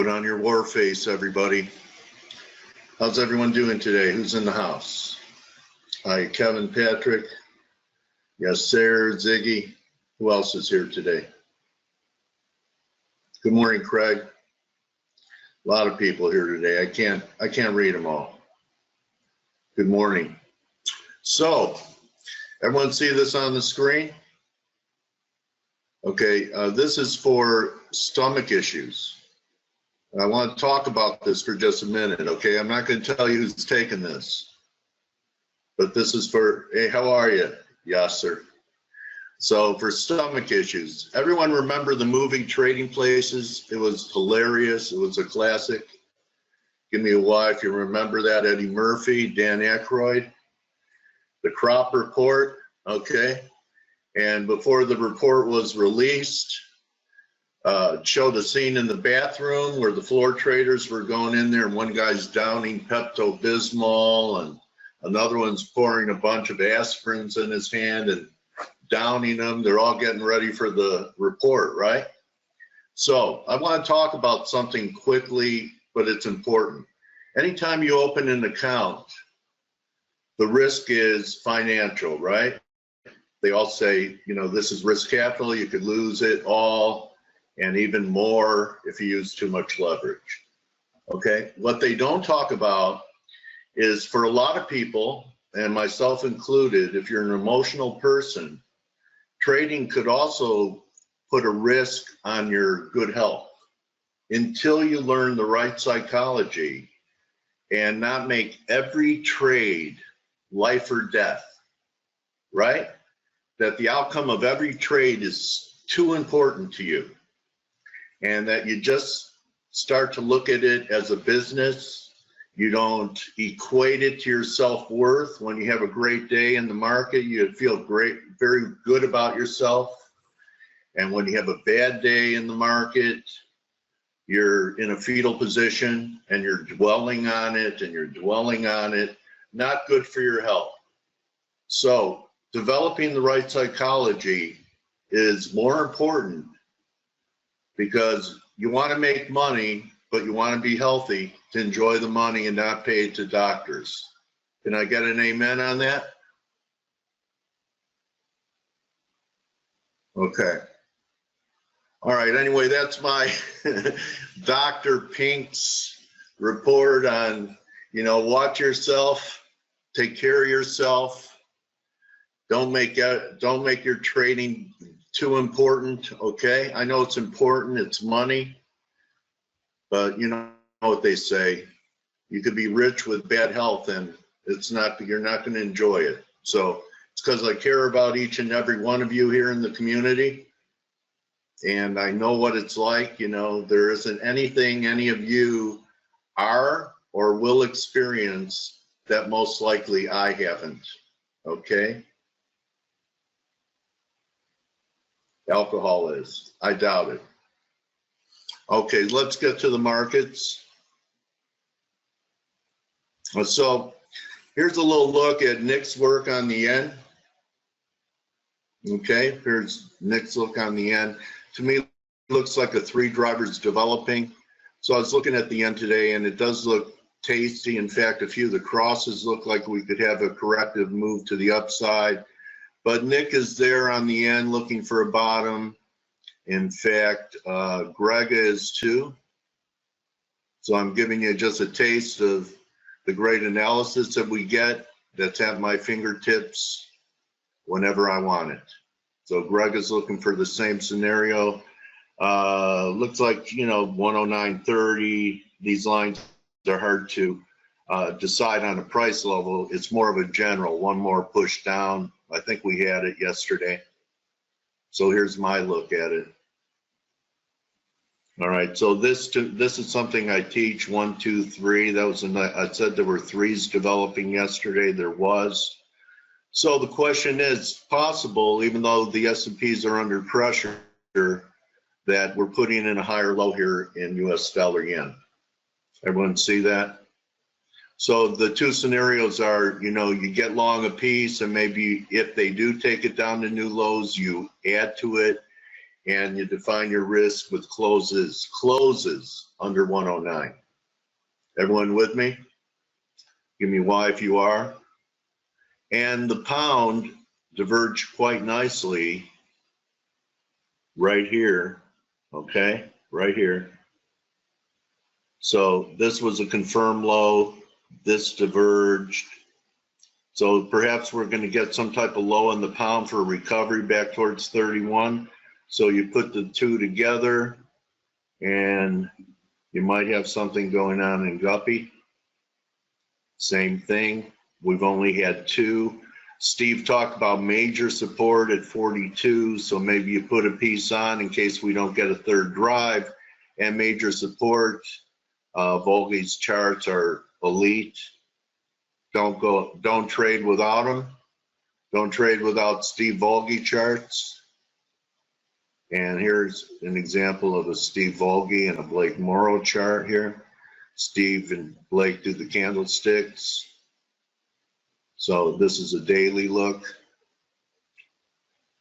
Put on your war face, everybody. How's everyone doing today? Who's in the house? Hi, Kevin, Patrick. Yes, Sarah, Ziggy. Who else is here today? Good morning, Craig. A lot of people here today. I can't read them all. Good morning. So, everyone see this on the screen? Okay, this is for stomach issues. I want to talk about this for just a minute, okay? I'm not going to tell you who's taking this, but this is for, hey, how are you? Yes, sir. So for stomach issues, everyone remember the movie Trading Places? It was hilarious. It was a classic. Give me a Y if you remember that. Eddie Murphy, Dan Aykroyd. The crop report, okay? And before the report was released, showed a scene in the bathroom where the floor traders were going in there and one guy's downing Pepto-Bismol and another one's pouring a bunch of aspirins in his hand and downing them. They're all getting ready for the report, right? So I want to talk about something quickly, but it's important. Anytime you open an account, the risk is financial, right? They all say, you know, this is risk capital, you could lose it all and even more if you use too much leverage. Okay, what they don't talk about is for a lot of people, and myself included, if you're an emotional person, trading could also put a risk on your good health until you learn the right psychology and not make every trade life or death, right? That the outcome of every trade is too important to you, and that you just start to look at it as a business. You don't equate it to your self-worth. When you have a great day in the market, you feel great, very good about yourself. And when you have a bad day in the market, you're in a fetal position and you're dwelling on it and you're dwelling on it. Not good for your health. So developing the right psychology is more important because you want to make money, but you want to be healthy to enjoy the money and not pay it to doctors. Can I get an amen on that? Okay. All right, anyway, that's my Dr. Pink's report on, you know, watch yourself, take care of yourself. Don't make your trading too important, okay? I know it's important, it's money, but you know what they say, you could be rich with bad health and you're not going to enjoy it. So it's because I care about each and every one of you here in the community, and I know what it's like. You know, there isn't anything any of you are or will experience that most likely I haven't, okay? Alcohol is. I doubt it. Okay, let's get to the markets. So here's a little look at Nick's work on the yen. Okay, here's Nick's look on the yen. To me, it looks like a three drivers developing. So I was looking at the yen today and it does look tasty. In fact, a few of the crosses look like we could have a corrective move to the upside. But Nick is there on the end looking for a bottom. In fact, Greg is too. So I'm giving you just a taste of the great analysis that we get that's at my fingertips whenever I want it. So Greg is looking for the same scenario. Looks like, you know, 109.30. These lines are hard to decide on a price level. It's more of a general, one more push down. I think we had it yesterday. So here's my look at it. All right, so this is something I teach, 1, 2, 3. That was I said there were threes developing yesterday. There was. So the question is possible, even though the S&Ps are under pressure, that we're putting in a higher low here in US dollar yen. Everyone see that? So the two scenarios are, you know, you get long a piece and maybe if they do take it down to new lows, you add to it. and you define your risk with closes under 109. Everyone with me? Give me Y if you are. And the pound diverged quite nicely right here, okay, right here. So this was a confirmed low, this diverged. So perhaps we're going to get some type of low in the pound for a recovery back towards 31. So you put the two together and you might have something going on in Guppy. Same thing. We've only had two. Steve talked about major support at 42, so maybe you put a piece on in case we don't get a third drive. And major support, Volge's charts are elite. Don't trade without them. Don't trade without Steve Volge charts. And here's an example of a Steve Volge and a Blake Morrow chart here. Steve and Blake do the candlesticks. So this is a daily look.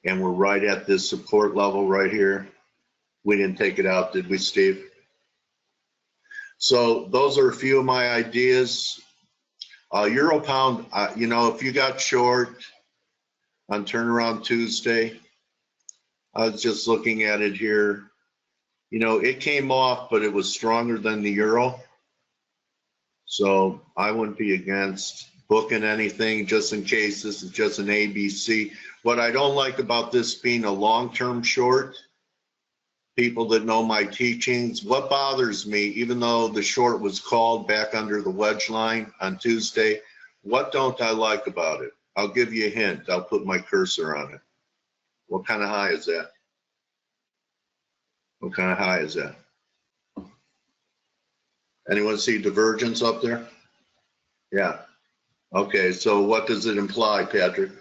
And we're right at this support level right here. We didn't take it out, did we, Steve? So those are a few of my ideas. Euro pound, you know, if you got short on turnaround Tuesday, I was just looking at it here. You know, it came off, but it was stronger than the euro. So I wouldn't be against booking anything just in case this is just an ABC. What I don't like about this being a long-term short, people that know my teachings, what bothers me, even though the short was called back under the wedge line on Tuesday, what don't I like about it? I'll give you a hint. I'll put my cursor on it. What kind of high is that? What kind of high is that? Anyone see divergence up there? Yeah. Okay, so what does it imply, Patrick?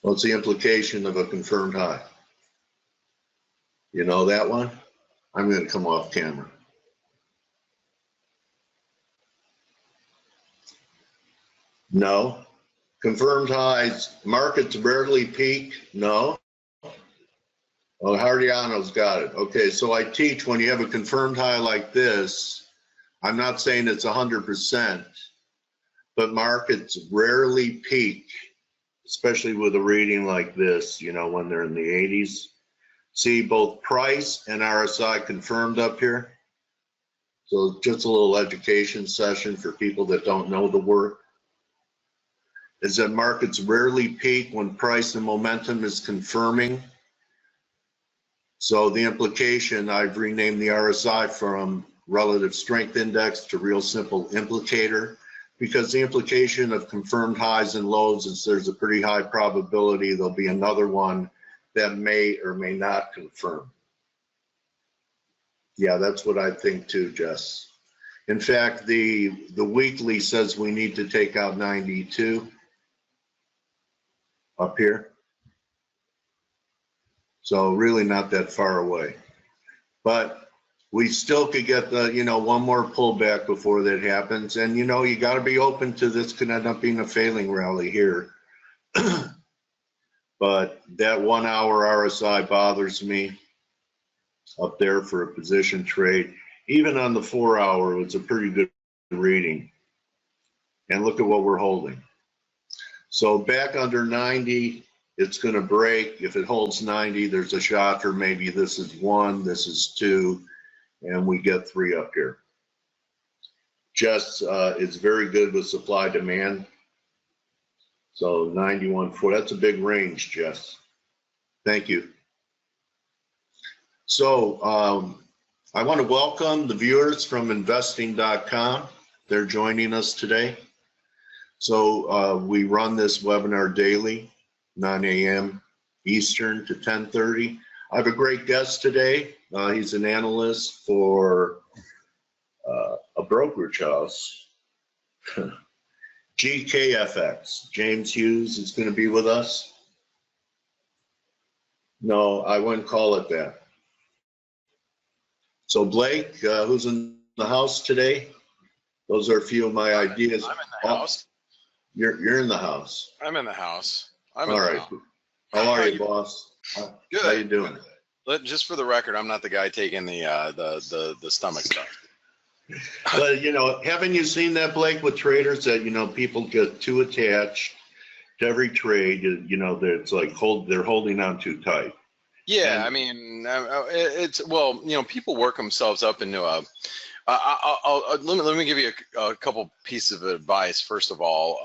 What's the implication of a confirmed high? You know that one? I'm going to come off camera. No. Confirmed highs, markets rarely peak? No. Oh, Hardiano's got it. Okay, so I teach when you have a confirmed high like this, I'm not saying it's 100%, but markets rarely peak, especially with a reading like this, you know, when they're in the 80s. See both price and RSI confirmed up here. So just a little education session for people that don't know the work. Is that markets rarely peak when price and momentum is confirming. So the implication, I've renamed the RSI from relative strength index to real simple implicator, because the implication of confirmed highs and lows is there's a pretty high probability there'll be another one that may or may not confirm. Yeah, that's what I think too, Jess. In fact, the weekly says we need to take out 92 up here. So really not that far away. But we still could get the, you know, one more pullback before that happens. And, you know, you got to be open to this could end up being a failing rally here. But that 1 hour RSI bothers me up there for a position trade. Even on the 4 hour, it's a pretty good reading. And look at what we're holding. So back under 90, it's going to break. If it holds 90, there's a shot for maybe this is 1, this is 2, and we get 3 up here. Jess is very good with supply demand. So 91.4, that's a big range, Jess. Thank you. So I want to welcome the viewers from investing.com. They're joining us today. So we run this webinar daily, 9 a.m. Eastern to 10:30. I have a great guest today. He's an analyst for a brokerage house, GKFX. James Hughes is going to be with us. No, I wouldn't call it that. So Blake, who's in the house today? Those are a few of my ideas. I'm in the house. You're in the house. I'm in the house. All right. How are you, boss? Good. How you doing? Just for the record, I'm not the guy taking the stomach stuff. But haven't you seen that, Blake, with traders that people get too attached to every trade? That it's like they're holding on too tight. Yeah, And, I mean, people work themselves up into a. Let me give you a couple pieces of advice. First of all,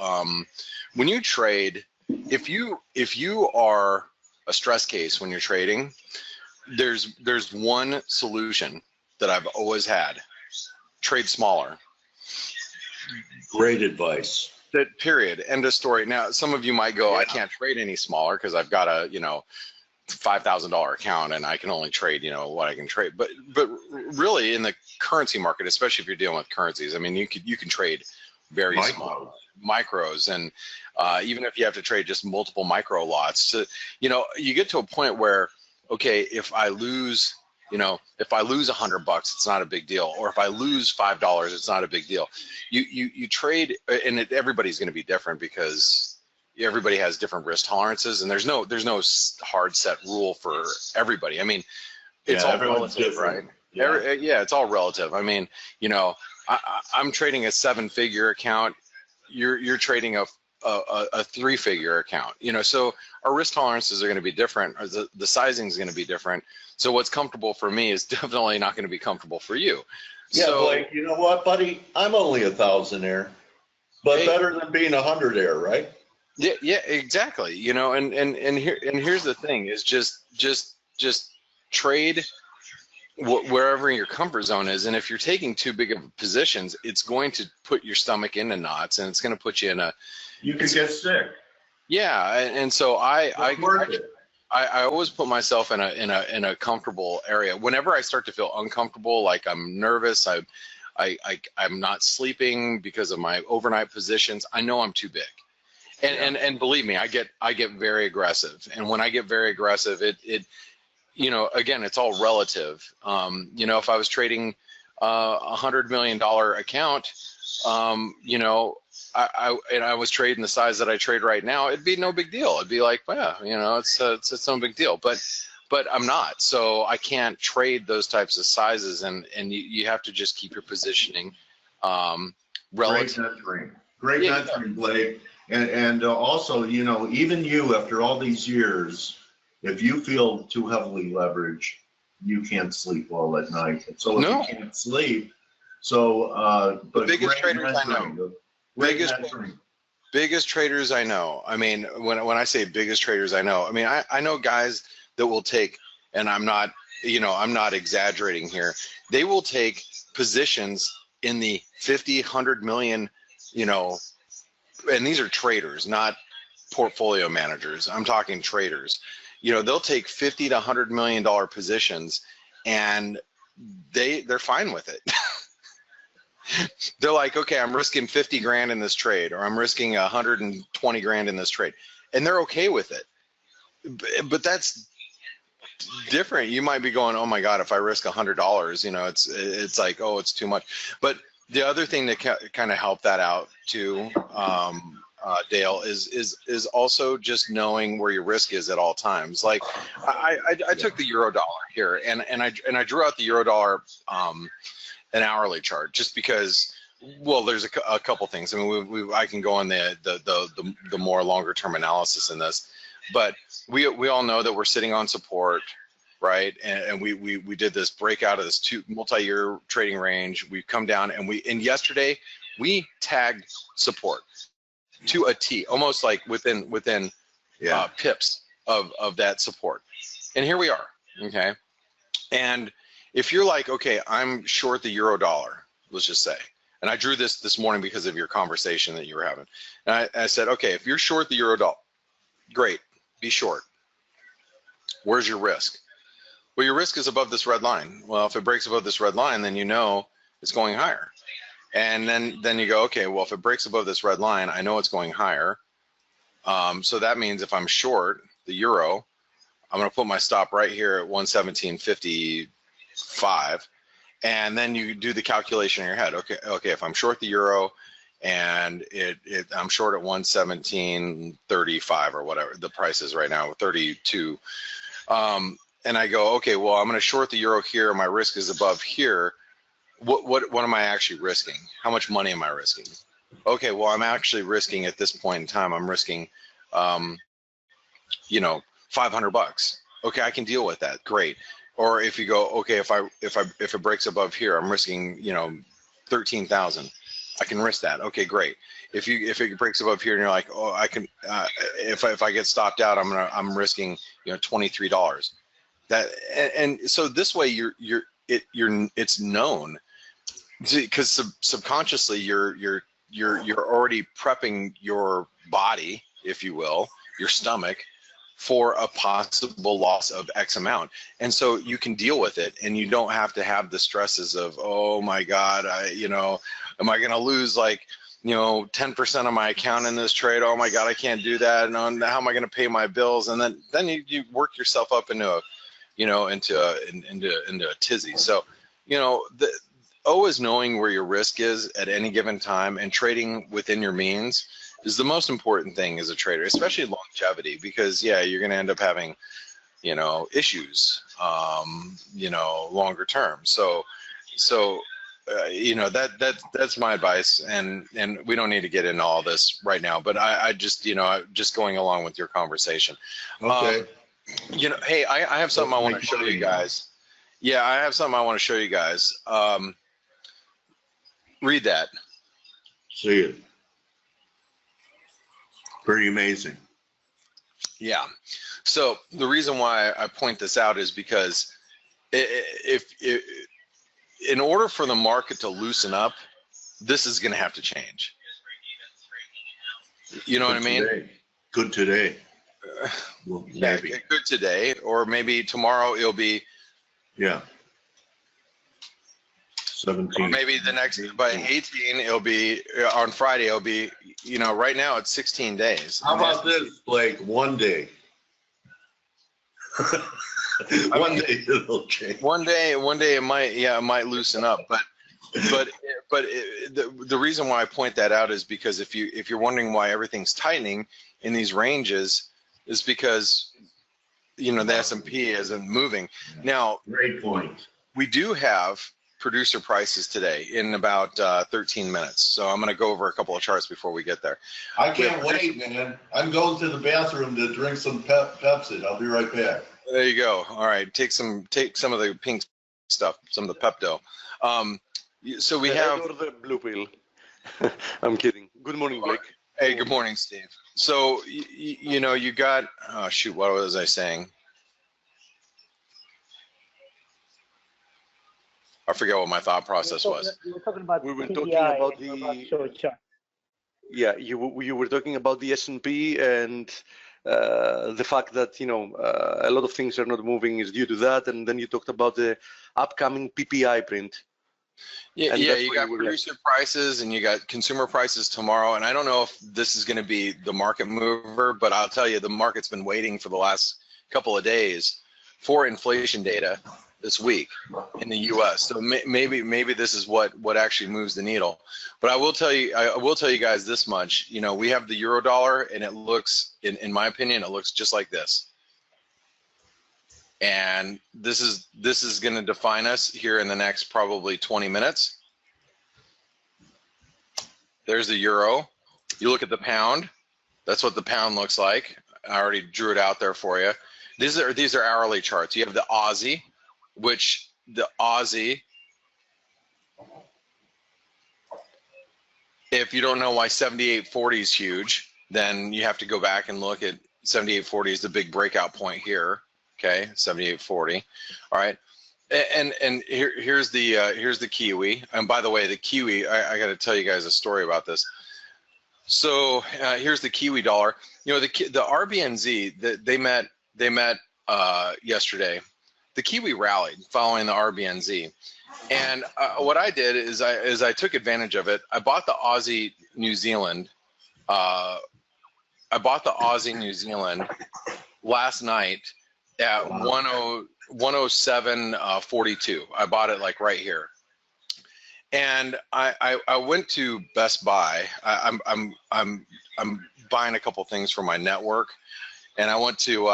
when you trade, if you are a stress case when you're trading, there's one solution that I've always had: trade smaller. Great advice. That period. End of story. Now, some of you might go, I can't trade any smaller because I've got a $5,000 account and I can only trade what I can trade. But really, in the currency market, especially if you're dealing with currencies, I mean, you can trade very small micros, and even if you have to trade just multiple micro lots, so, you get to a point where, okay, if I lose $100, it's not a big deal, or if I lose $5, it's not a big deal. You trade, and everybody's going to be different because everybody has different risk tolerances, and there's no hard set rule for everybody. I mean, it's all relative, right? Yeah, it's all relative. I mean, I'm trading a 7-figure account. You're trading a 3-figure account. So our risk tolerances are going to be different. Or the sizing is going to be different. So what's comfortable for me is definitely not going to be comfortable for you. Yeah, so, Blake, you know what, buddy? I'm only a thousandaire, but better than being a hundredaire, right? Yeah, exactly. And here's the thing: is just trade wherever your comfort zone is. And if you're taking too big of positions, it's going to put your stomach into knots, and it's going to put you in a. You could get sick. Yeah, and so I always put myself in a comfortable area. Whenever I start to feel uncomfortable, like I'm nervous, I'm not sleeping because of my overnight positions, I know I'm too big. And believe me, I get very aggressive, and when I get very aggressive, it again, it's all relative. If I was trading $100 million account, I was trading the size that I trade right now, it'd be no big deal. It'd be like, it's no big deal. But I'm not, so I can't trade those types of sizes, and you have to just keep your positioning relative. Great mentoring, Blake. And also, even you, after all these years, if you feel too heavily leveraged, you can't sleep well at night. So if you can't sleep, but the biggest traders I know. Biggest traders I know. I mean, when I say biggest traders I know, I mean I know guys that will take, and I'm not exaggerating here, they will take positions in the 50, 100 million, and these are traders, not portfolio managers. I'm talking traders. They'll take $50 to $100 million positions, and they're fine with it. They're like, okay, I'm risking 50 grand in this trade, or I'm risking 120 grand in this trade, and they're okay with it. But that's different. You might be going, oh my God, if I risk $100, it's like, oh, it's too much. But the other thing that kind of helped that out too, Dale, is also just knowing where your risk is at all times. Like I took the euro dollar here, and I drew out the euro dollar an hourly chart, just because, well, there's a couple things. I mean, I can go on the more longer term analysis in this, but we all know that we're sitting on support, right? And we did this breakout of this multi-year trading range. We've come down, and yesterday we tagged support to a T, almost like within pips of that support. And here we are, okay? And if you're like, okay, I'm short the euro dollar, let's just say, and I drew this morning because of your conversation that you were having. And I said, okay, if you're short the euro dollar, great, be short. Where's your risk? Well, your risk is above this red line. Well, if it breaks above this red line, then it's going higher. And then you go, okay, well, if it breaks above this red line, I know it's going higher. So that means if I'm short the euro, I'm going to put my stop right here at 117.55. And then you do the calculation in your head. Okay, if I'm short the euro, and I'm short at 117.35 or whatever the price is right now, 32. And I go, okay, well, I'm going to short the euro here. My risk is above here. What am I actually risking? How much money am I risking? Okay, well, I'm actually risking at this point in time, I'm risking, you know, $500. Okay, I can deal with that. Great. Or if you go, okay, if it breaks above here, I'm risking, you know, 13,000. I can risk that. Okay, great. If it breaks above here and you're like, oh, I can, if I get stopped out, I'm risking, you know, $23. That and so this way it's known, because subconsciously you're already prepping your body, if you will, your stomach, for a possible loss of X amount, and so you can deal with it, and you don't have to have the stresses of, oh my God, you know, am I going to lose like, you know, 10% of my account in this trade? Oh my God, I can't do that. And how am I going to pay my bills? And then you work yourself up into a, you know, into a tizzy. So, you know, always knowing where your risk is at any given time and trading within your means is the most important thing as a trader, especially longevity, because yeah, you're going to end up having, you know, issues, you know, longer term. So you know, that's my advice, and we don't need to get into all this right now, but I just, you know, just going along with your conversation. Okay. You know, hey, I have something I want to show you guys. Yeah, I have something I want to show you guys. Read that. See it. Pretty amazing. Yeah. So the reason why I point this out is because if in order for the market to loosen up, this is going to have to change. You know what I mean? Good today. Well, yeah, good today, or maybe tomorrow it'll be, yeah, 17. or maybe the next, by 18 it'll be, on Friday it'll be, you know, right now it's 16 days. How about this, Blake? One day. One day it'll change. One day it might, yeah, it might loosen up, but the reason why I point that out is because if you're wondering why everything's tightening in these ranges, is because, you know, the S&P isn't moving. Now, great point. We do have producer prices today in about 13 minutes. So I'm going to go over a couple of charts before we get there. I can't wait, man. I'm going to the bathroom to drink some Pepsi. I'll be right back. There you go. All right, take some of the pink stuff, some of the Pepto. So we have the blue pill. I'm kidding. Good morning, Blake. Hey, good morning, Steve. So you know, you got, oh shoot, what was I saying? I forget what my thought process was. We were talking about the. Yeah, you were talking about the S&P and the fact that, you know, a lot of things are not moving is due to that, and then you talked about the upcoming PPI print. Yeah, you got producer prices and you got consumer prices tomorrow, and I don't know if this is going to be the market mover, but I'll tell you, the market's been waiting for the last couple of days for inflation data this week in the U.S. So maybe this is what actually moves the needle. But I will tell you guys this much. You know, we have the euro dollar, and it looks, in my opinion, it looks just like this. And this is going to define us here in the next probably 20 minutes. There's the euro. You look at the pound. That's what the pound looks like. I already drew it out there for you. These are hourly charts. You have the Aussie, which the Aussie, if you don't know why 78.40 is huge, then you have to go back and look at 78.40 is the big breakout point here. Okay, 78.40. All right, and here's the Kiwi. And by the way, the Kiwi, I got to tell you guys a story about this. So here's the Kiwi dollar. You know, the RBNZ, they met yesterday. The Kiwi rallied following the RBNZ, and what I did is I took advantage of it. I bought the Aussie New Zealand. I bought the Aussie New Zealand last night at 107.42. I bought it like right here, And I went to Best Buy. I'm buying a couple things for my network, and I went to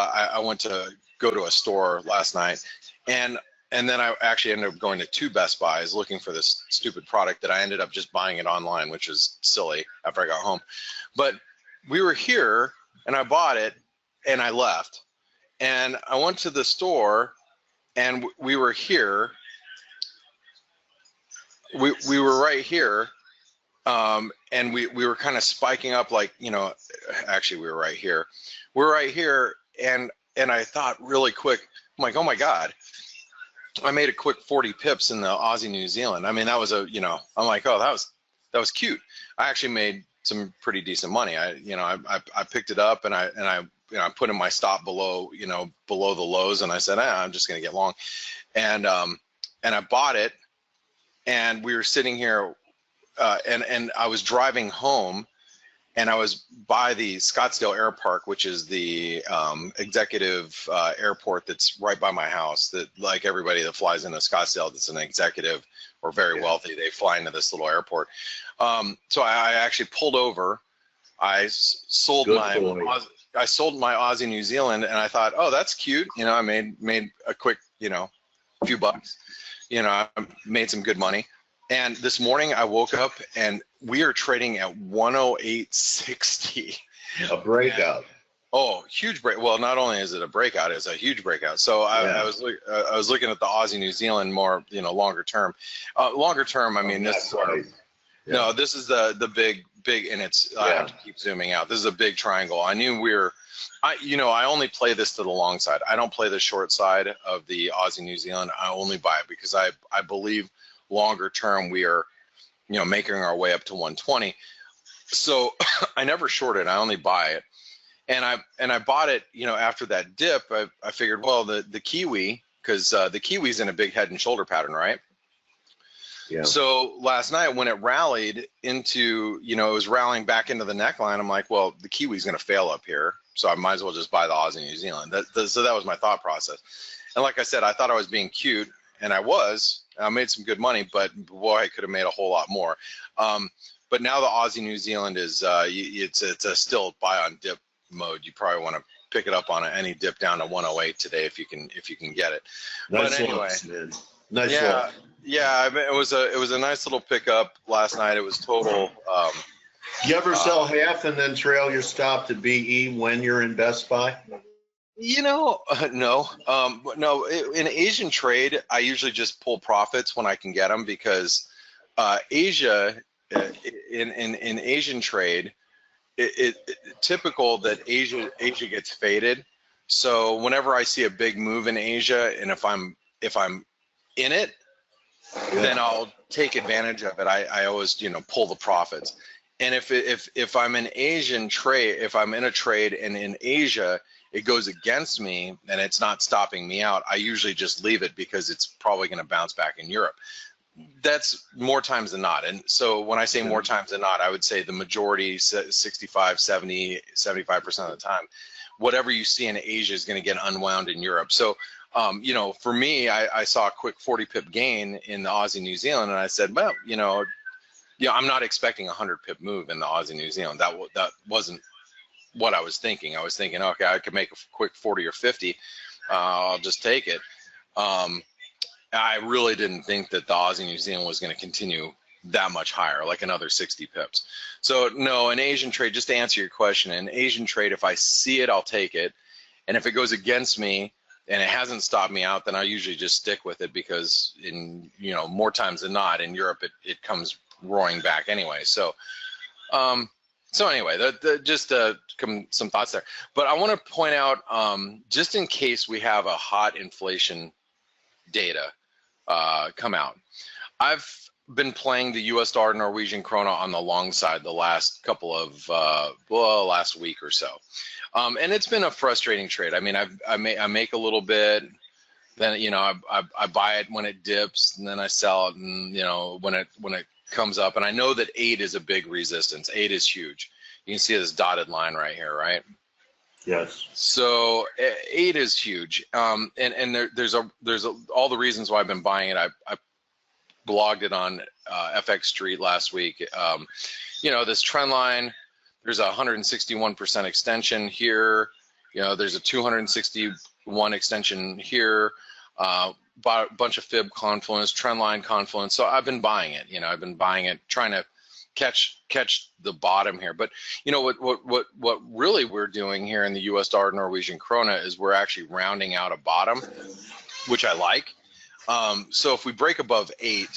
go to a store last night, and then I actually ended up going to 2 Best Buys looking for this stupid product that I ended up just buying it online, which is silly after I got home. But we were here, and I bought it, and I left, and I went to the store, and we were here. We were right here, and we were kind of spiking up, like, you know, actually we were right here. We're right here, and I thought really quick, I'm like, oh my God, I made a quick 40 pips in the Aussie New Zealand. I mean, that was a, you know, I'm like, oh, that was cute. I actually made some pretty decent money. I picked it up, and I put in my stop below, you know, below the lows, and I said, I'm just gonna get long, and I bought it. And we were sitting here, and I was driving home, and I was by the Scottsdale Air Park, which is the executive airport that's right by my house. That, like everybody that flies into Scottsdale that's an executive or very wealthy, they fly into this little airport. So I actually pulled over. I sold my Aussie New Zealand, and I thought, oh, that's cute. You know, I made a quick, you know, few bucks. You know, I made some good money. And this morning I woke up and we are trading at 108.60. A breakout. Oh, huge break. Well, not only is it a breakout, it's a huge breakout. So I was looking at the Aussie New Zealand more, you know, longer term. Longer term, I mean, this is no, this is the big, and it's I have to keep zooming out. This is a big triangle. I knew I only play this to the long side. I don't play the short side of the Aussie New Zealand. I only buy it because I believe longer term we are, you know, making our way up to 120. So I never short it. I only buy it, and I bought it, you know, after that dip. I figured, well, the Kiwi, because the Kiwi's in a big head and shoulder pattern, right? Yeah. So last night when it rallied into, you know, it was rallying back into the neckline, I'm like, well, the Kiwi's going to fail up here, so I might as well just buy the Aussie New Zealand. So that was my thought process. And like I said, I thought I was being cute, and I made some good money, but boy, I could have made a whole lot more. But now the Aussie New Zealand is it's a still buy on dip mode. You probably want to pick it up on any dip down to 108 today if you can get it. Nice, but anyway, loss, man. Nice. Yeah. Yeah, I mean, it was a nice little pickup last night. It was total. You ever sell half and then trail your stop to BE when you're in Best Buy? You know, no. No. In Asian trade, I usually just pull profits when I can get them, because Asia, in Asian trade, it typical that Asia gets faded. So whenever I see a big move in Asia, and if I'm in it, then I'll take advantage of it. I always, you know, pull the profits. And if I'm in Asian trade, if I'm in a trade and in Asia it goes against me and it's not stopping me out, I usually just leave it because it's probably going to bounce back in Europe. That's more times than not. And so when I say more times than not, I would say the majority, 65, 70, 75% of the time, whatever you see in Asia is going to get unwound in Europe. So you know, for me, I saw a quick 40 pip gain in the Aussie New Zealand, and I said, well, you know, I'm not expecting a 100 pip move in the Aussie New Zealand. That wasn't what I was thinking. I was thinking, okay, I could make a quick 40 or 50. I'll just take it. I really didn't think that the Aussie New Zealand was going to continue that much higher, like another 60 pips. So no, in Asian trade, just to answer your question, in Asian trade, if I see it, I'll take it, and if it goes against me and it hasn't stopped me out, then I usually just stick with it, because in, you know, more times than not in Europe it comes roaring back anyway. So so anyway, just some thoughts there. But I want to point out, just in case we have a hot inflation data come out, I've been playing the US dollar Norwegian krona on the long side the last couple of last week or so. And it's been a frustrating trade. I mean, I make a little bit, then, you know, I buy it when it dips, and then I sell it, and, you know, when it comes up. And I know that 8 is a big resistance. 8 is huge. You can see this dotted line right here, right? Yes. So 8 is huge. And there's all the reasons why I've been buying it. blogged it on FX Street last week. You know, this trend line, there's a 161% extension here. You know, there's a 261 extension here. Bought a bunch of fib confluence, trend line confluence. So I've been buying it. You know, I've been buying it, trying to catch the bottom here. But you know what really we're doing here in the US dollar Norwegian krona is we're actually rounding out a bottom, which I like. So if we break above 8,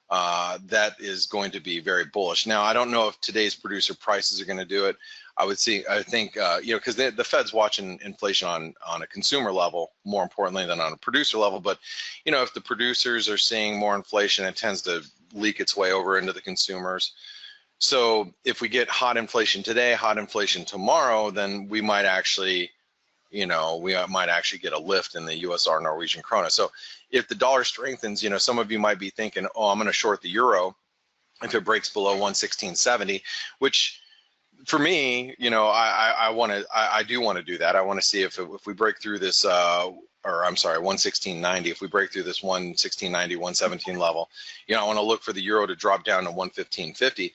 that is going to be very bullish. Now I don't know if today's producer prices are going to do it. I think you know, because the Fed's watching inflation on a consumer level more importantly than on a producer level. But you know, if the producers are seeing more inflation, it tends to leak its way over into the consumers. So if we get hot inflation today, hot inflation tomorrow, then we might actually, you know, we might actually get a lift in the USR Norwegian krona. So if the dollar strengthens, you know, some of you might be thinking, oh, I'm going to short the euro if it breaks below 116.70, which for me, you know, I do want to do that. I want to see if we break through this, or I'm sorry, 116.90. If we break through this 116.90, 117 level, you know, I want to look for the euro to drop down to 115.50.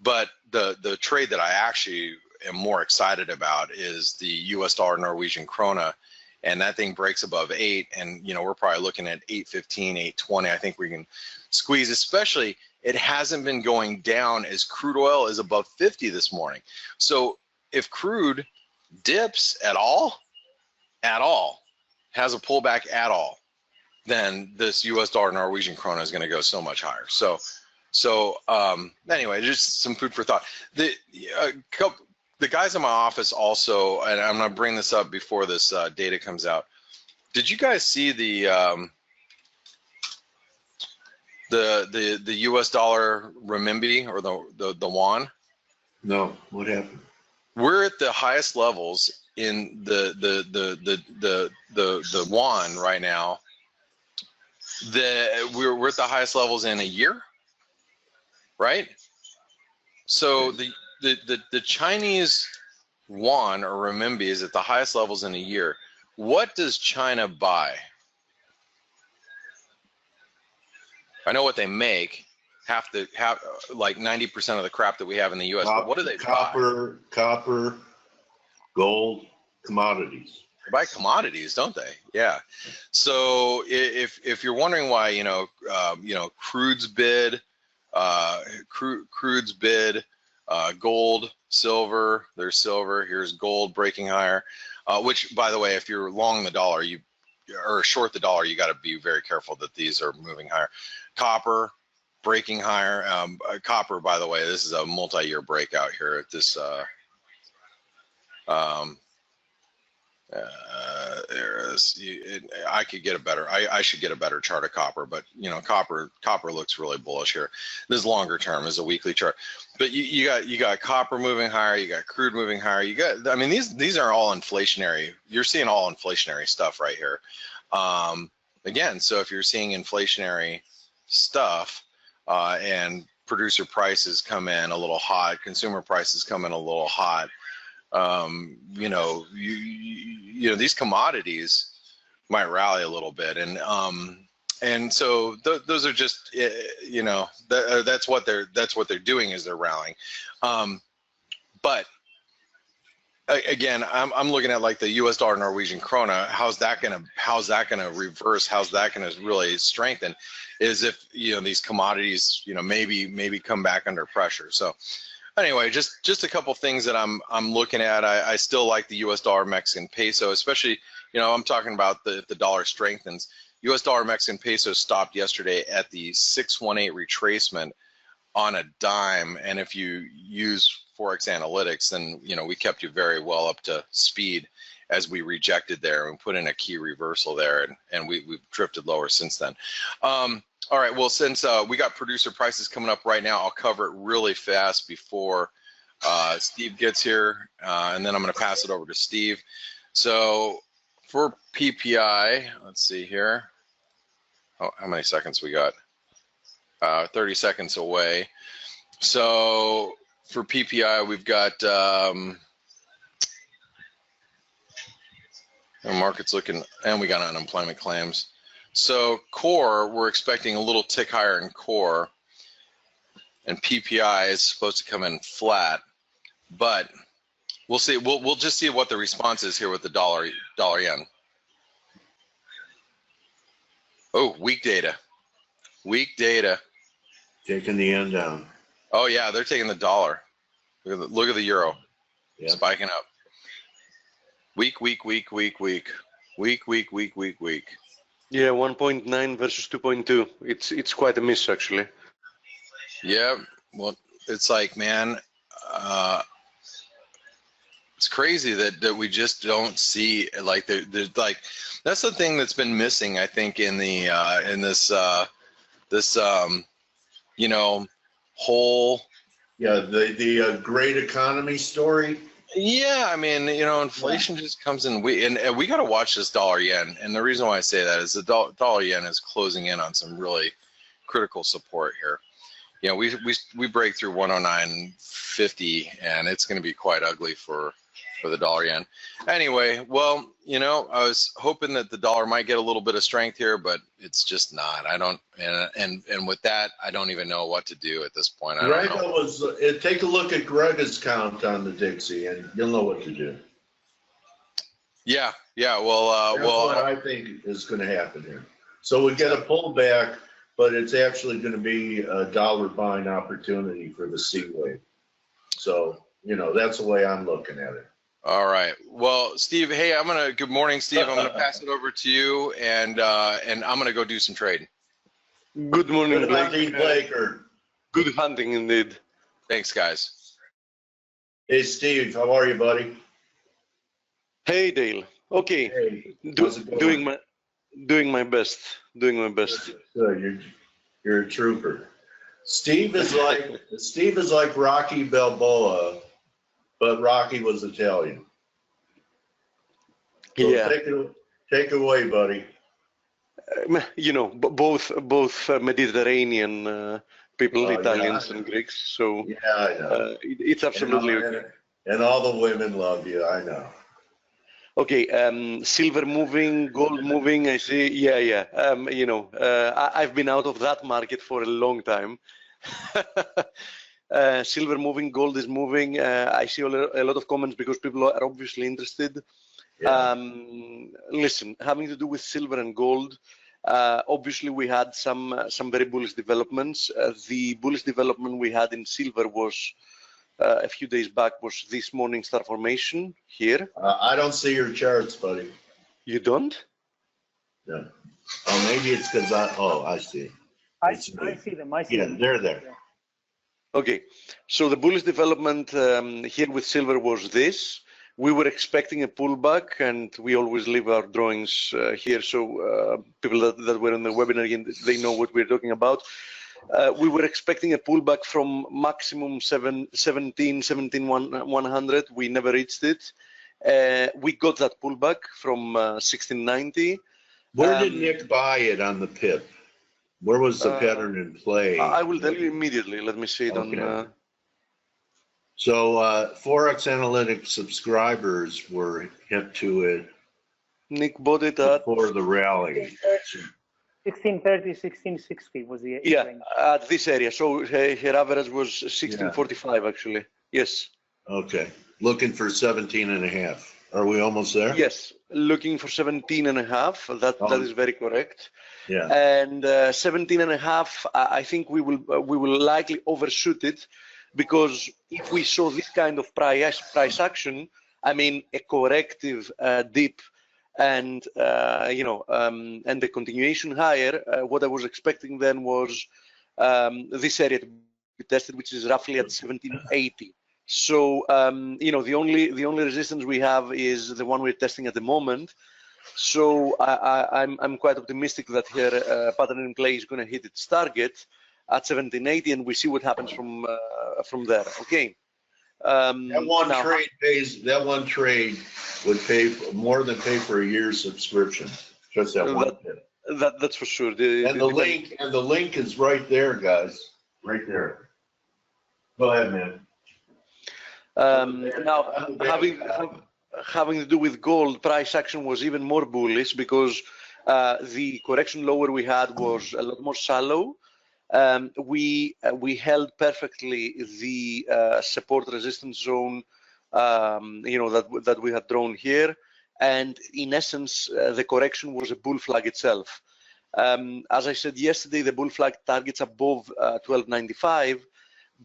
But the trade that I actually am more excited about is the US dollar Norwegian krona, and that thing breaks above 8, and you know, we're probably looking at 8.15, 8.20. I think we can squeeze, especially it hasn't been going down as crude oil is above 50 this morning. So if crude dips at all, has a pullback at all, then this US dollar Norwegian krona is going to go so much higher. So anyway, just some food for thought. The guys in my office also, and I'm going to bring this up before this data comes out. Did you guys see the US dollar renminbi or the won? No, what happened? We're at the highest levels in the won right now. We're at the highest levels in a year, right? So the Chinese won or renminbi is at the highest levels in a year. What does China buy? I know what they make, like 90% of the crap that we have in the U.S. But what do they buy? Copper, gold, commodities. They buy commodities, don't they? Yeah. So if you're wondering why, you know, crude's bid, gold, silver. There's silver. Here's gold breaking higher. Which, by the way, if you're long the dollar, or short the dollar, you got to be very careful that these are moving higher. Copper breaking higher. Copper, by the way, this is a multi-year breakout here at this. There is. I could get a better. I should get a better chart of copper, but you know, copper looks really bullish here. This is longer term, is a weekly chart. But you got copper moving higher. You got crude moving higher. You got. I mean, these are all inflationary. You're seeing all inflationary stuff right here. Again, so if you're seeing inflationary stuff and producer prices come in a little hot, consumer prices come in a little hot. You know, you know, these commodities might rally a little bit, and so those are just, you know, that's what they're doing, is they're rallying. But again, I'm looking at like the US dollar Norwegian krona. How's that gonna reverse? How's that gonna really strengthen? Is if, you know, these commodities, you know, maybe come back under pressure. So anyway, just a couple things that I'm looking at. I still like the US dollar Mexican peso, especially, you know, I'm talking about the dollar strengthens. US dollar Mexican peso stopped yesterday at the 618 retracement on a dime, and if you use ForexAnalytix, then you know, we kept you very well up to speed as we rejected there and put in a key reversal there, and we've drifted lower since then. All right, well, since we got producer prices coming up right now, I'll cover it really fast before Steve gets here, and then I'm going to pass it over to Steve. So for PPI, let's see here. Oh, how many seconds we got? 30 seconds away. So for PPI, we've got the market's looking, and we got unemployment claims. So core, we're expecting a little tick higher in core, and PPI is supposed to come in flat, but we'll see. We'll just see what the response is here with the dollar yen. Oh, weak data. Weak data. Taking the yen down. Oh yeah, they're taking the dollar. Look at the euro. Yep. Spiking up. Weak. Yeah, 1.9 versus 2.2. It's quite a miss actually. Yeah. Well, it's like, man, it's crazy that we just don't see, like, there's like, that's the thing that's been missing, I think, in the in this you know, whole. Yeah, the great economy story. Yeah, I mean, you know, inflation just comes in. And we got to watch this dollar yen. And the reason why I say that is the dollar yen is closing in on some really critical support here. You know, we break through 109.50, and it's going to be quite ugly for the dollar yen. Anyway, well, you know, I was hoping that the dollar might get a little bit of strength here, but it's just not. I don't, and with that, I don't even know what to do at this point. I don't know. Take a look at Greg's count on the Dixie, and you'll know what to do. Yeah. Well, that's what I think is going to happen here. So we get a pullback, but it's actually going to be a dollar buying opportunity for the C wave. So, you know, that's the way I'm looking at it. All right. Well, Steve, hey, good morning, Steve. I'm gonna pass it over to you, and I'm gonna go do some trading. Good morning, Good hunting, Blake. Good hunting indeed. Thanks, guys. Hey, Steve, how are you, buddy? Hey, Dale. Okay. Hey, doing my best. Doing my best. Good. You're a trooper. Steve is like Rocky Balboa, but Rocky was Italian. So yeah. Take it away, buddy. You know, both Mediterranean people, Italians and Greeks. So yeah, I know. It's absolutely okay. And all the women love you. I know. Okay, silver moving, gold moving. I see. Yeah. You know, I've been out of that market for a long time. Silver moving, gold is moving. I see a lot of comments because people are obviously interested. Yeah. Listen, having to do with silver and gold, obviously we had some very bullish developments. The bullish development we had in silver was a few days back was this morning star formation here. I don't see your charts, buddy. You don't? No. Oh, maybe it's because I see. I see them. I see them. They're there. Yeah. Okay, so the bullish development here with silver was this. We were expecting a pullback, and we always leave our drawings here, so people that were in the webinar, they know what we're talking about. We were expecting a pullback from maximum 17,100. We never reached it. We got that pullback from 1690. Where did Nick buy it on the pip? Where was the pattern in play? I will tell you immediately. Let me see it on. So ForexAnalytix subscribers were hit to it. Nick bought it at before the rally. 1630, 1660 was the range. At this area. So her average was 1645 actually. Yes. Okay. Looking for 17.5. Are we almost there? Yes. Looking for 17.5. That is very correct. Yeah. And 17.5. I think we will likely overshoot it, because if we saw this kind of price action, I mean a corrective dip, and you know, and the continuation higher, what I was expecting then was this area to be tested, which is roughly at 1780. So you know, the only resistance we have is the one we're testing at the moment. So I'm quite optimistic that her pattern in play is going to hit its target at 1780, and we see what happens from there. Okay. That one trade would pay more than pay for a year's subscription. Just that one. That's for sure. The link is right there, guys. Right there. Go ahead, man. Now, having to do with gold, price action was even more bullish, because The correction lower we had was a lot more shallow. We held perfectly the support resistance zone, that we had drawn here, and in essence, the correction was a bull flag itself. As I said yesterday, the bull flag targets above 1295,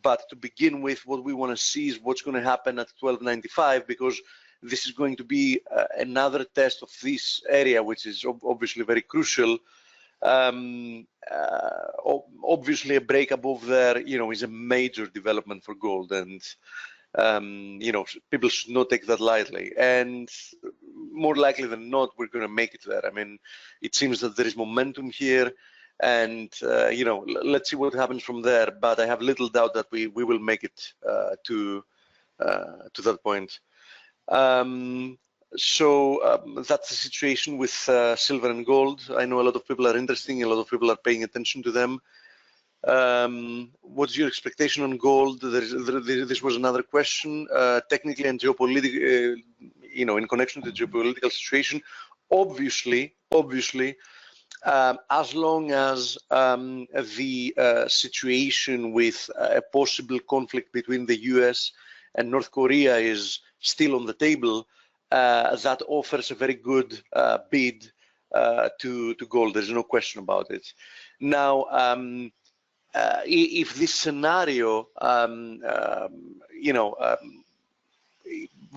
but to begin with, what we want to see is what's going to happen at 1295, because this is going to be another test of this area, which is obviously very crucial. Obviously, a break above there, is a major development for gold, and people should not take that lightly. And more likely than not, we're going to make it there. I mean, it seems that there is momentum here, and let's see what happens from there. But I have little doubt that we will make it to that point. That's the situation with silver and gold. I know a lot of people are interested, a lot of people are paying attention to them. What's your expectation on gold? This was another question. Technically and geopolitically, in connection to the geopolitical situation, obviously, as long as the situation with a possible conflict between the US and North Korea is still on the table, that offers a very good bid to gold. There's no question about it. Now, if this scenario,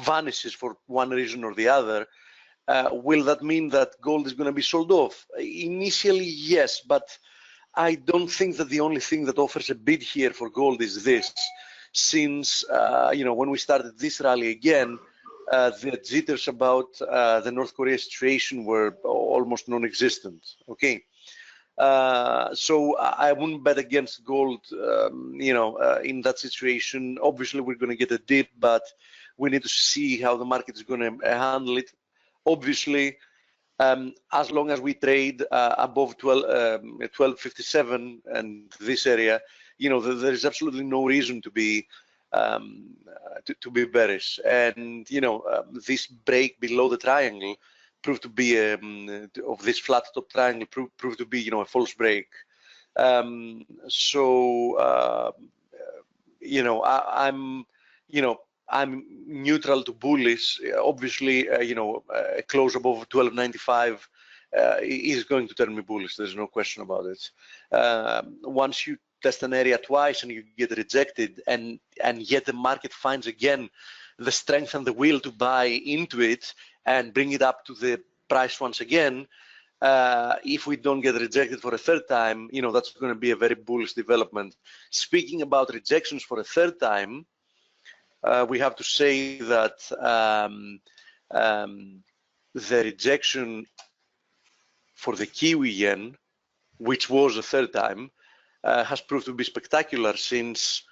vanishes for one reason or the other, will that mean that gold is going to be sold off? Initially, yes, but I don't think that the only thing that offers a bid here for gold is this. Since, when we started this rally again, the jitters about the North Korea situation were almost non-existent. Okay. So I wouldn't bet against gold, in that situation. Obviously, we're going to get a dip, but we need to see how the market is going to handle it. Obviously, as long as we trade above 1257 and this area, there is absolutely no reason to be bearish. And this break below the triangle proved to be of this flat top triangle proved to be a false break. I'm neutral to bullish. Obviously, a close above 1295 is going to turn me bullish. There's no question about it. Once you test an area twice and you get rejected, and yet the market finds again the strength and the will to buy into it and bring it up to the price once again, if we don't get rejected for a third time, that's going to be a very bullish development. Speaking about rejections for a third time, we have to say that the rejection for the Kiwi yen, which was a third time, has proved to be spectacular, since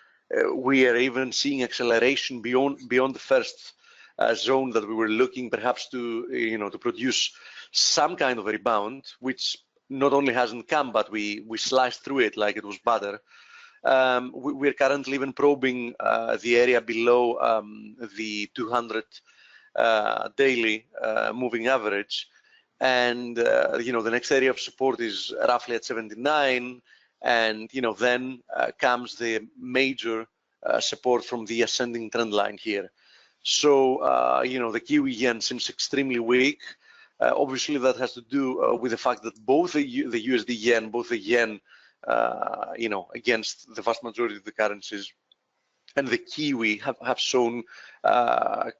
we are even seeing acceleration beyond the first zone that we were looking perhaps to to produce some kind of a rebound, which not only hasn't come, but we sliced through it like it was butter. We're currently even probing the area below the 200 daily moving average, and the next area of support is roughly at 79, and then comes the major support from the ascending trend line here. So the Kiwi yen seems extremely weak. Obviously, that has to do with the fact that both the USD yen, both the yen, against the vast majority of the currencies, and the Kiwi have shown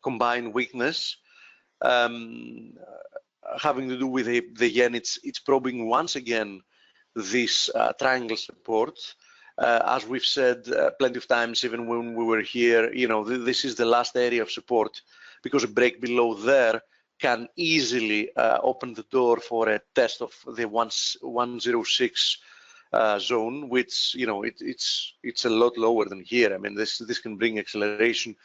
combined weakness. Having to do with the yen, it's probing once again this triangle support. As we've said plenty of times, even when we were here, this is the last area of support, because a break below there can easily open the door for a test of the 106 zone, which it's a lot lower than here. I mean, this can bring acceleration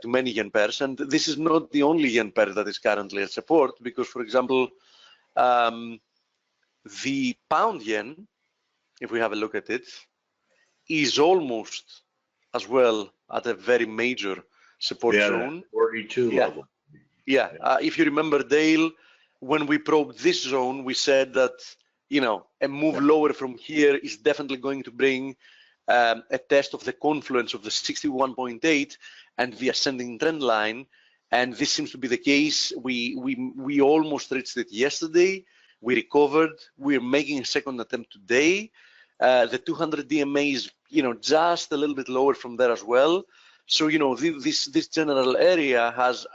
to many yen pairs, and this is not the only yen pair that is currently at support, because, for example, the pound yen, if we have a look at it, is almost as well at a very major support zone. 42 level. Yeah. If you remember, Dale, when we probed this zone, we said that, you know, a move lower from here is definitely going to bring a test of the confluence of the 61.8 and the ascending trend line. And this seems to be the case. We almost reached it yesterday. We recovered. We're making a second attempt today. The 200 DMA is, you know, just a little bit lower from there as well. So, you know, this general area has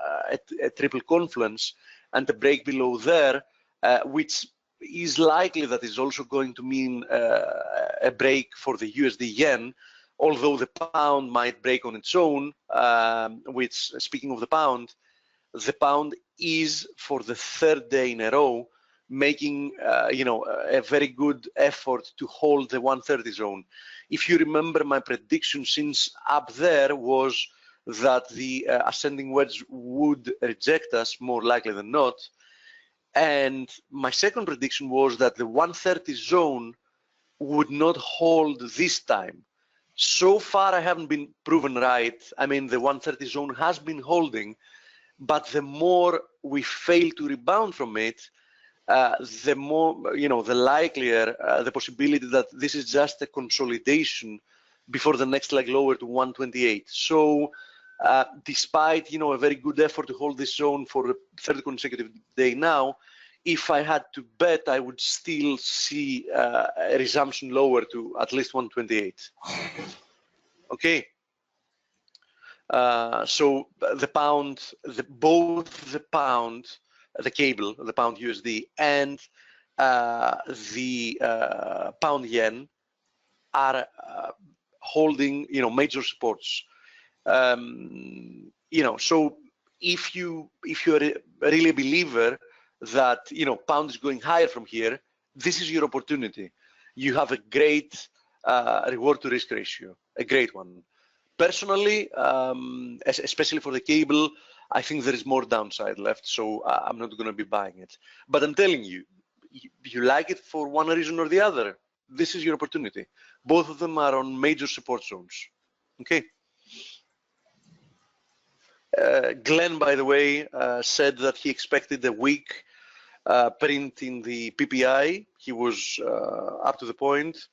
a triple confluence and a break below there, which is likely that is also going to mean a break for the USD yen, although the pound might break on its own, which, speaking of the pound is for the third day in a row making you know, a very good effort to hold the 130 zone. If you remember, my prediction since up there was that the ascending wedge would reject us more likely than not. And my second prediction was that the 130 zone would not hold this time. So far, I haven't been proven right. I mean, the 130 zone has been holding, but the more we fail to rebound from it, the more, you know, the likelier the possibility that this is just a consolidation before the next leg lower to 128. So despite, you know, a very good effort to hold this zone for the third consecutive day now, if I had to bet, I would still see a resumption lower to at least 128. Okay. So the pound, both the pound, the cable, the pound USD, and the pound yen are holding, you know, major supports. You know, so if you're really a believer that, you know, pound is going higher from here, this is your opportunity. You have a great reward to risk ratio, a great one. Personally, especially for the cable, I think there is more downside left, so I'm not going to be buying it. But I'm telling you, you like it for one reason or the other, this is your opportunity. Both of them are on major support zones. Okay. Glenn, by the way, said that he expected a weak print in the PPI. He was up to the point.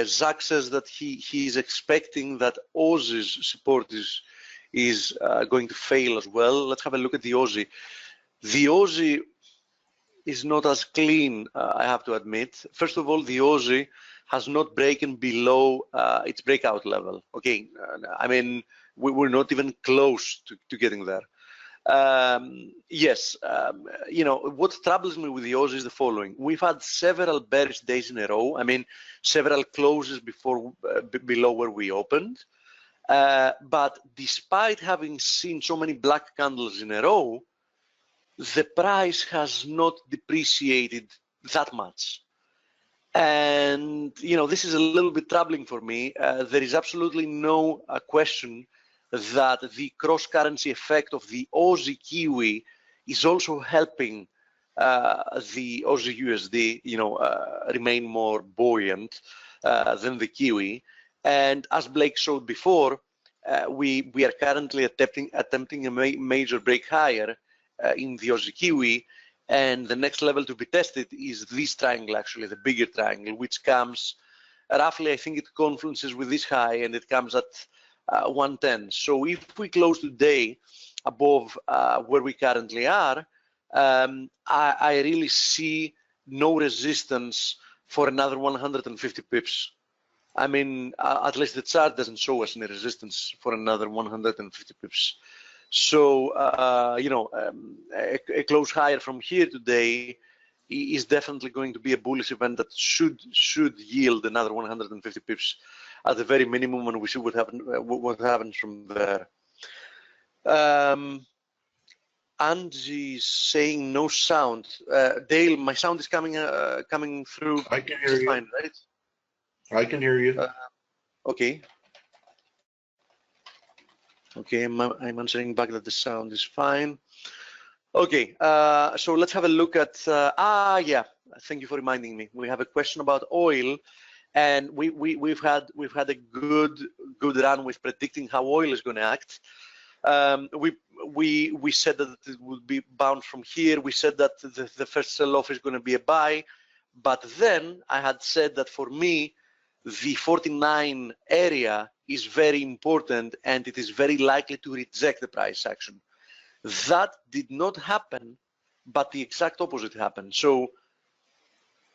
Zach says that he is expecting that Aussie's support is going to fail as well. Let's have a look at the Aussie. The Aussie is not as clean, I have to admit. First of all, the Aussie has not broken below its breakout level. Okay, I mean, we're not even close to getting there. Yes, you know, what troubles me with the Aussie is the following. We've had several bearish days in a row. I mean, several closes below where we opened. But despite having seen so many black candles in a row, the price has not depreciated that much. And, you know, this is a little bit troubling for me. There is absolutely no question that the cross-currency effect of the Aussie Kiwi is also helping the Aussie USD, you know, remain more buoyant than the Kiwi. And as Blake showed before, we are currently attempting a major break higher in the Aussie Kiwi. And the next level to be tested is this triangle, actually, the bigger triangle, which comes roughly, I think it confluences with this high, and it comes at 110. So if we close today above where we currently are, I really see no resistance for another 150 pips. I mean, at least the chart doesn't show us any resistance for another 150 pips. So, you know, a close higher from here today is definitely going to be a bullish event that should yield another 150 pips at the very minimum, and we see what happens from there. Angie's saying no sound. Dale, my sound is coming through. I can hear you. Fine, right? I can hear you. Okay. Okay, I'm answering back that the sound is fine. Okay, so let's have a look at, yeah, thank you for reminding me. We have a question about oil, and we've had a good run with predicting how oil is going to act. We said that it would be bound from here. We said that the first sell-off is going to be a buy, but then I had said that for me, the 49 area is very important and it is very likely to reject the price action. That did not happen, but the exact opposite happened. So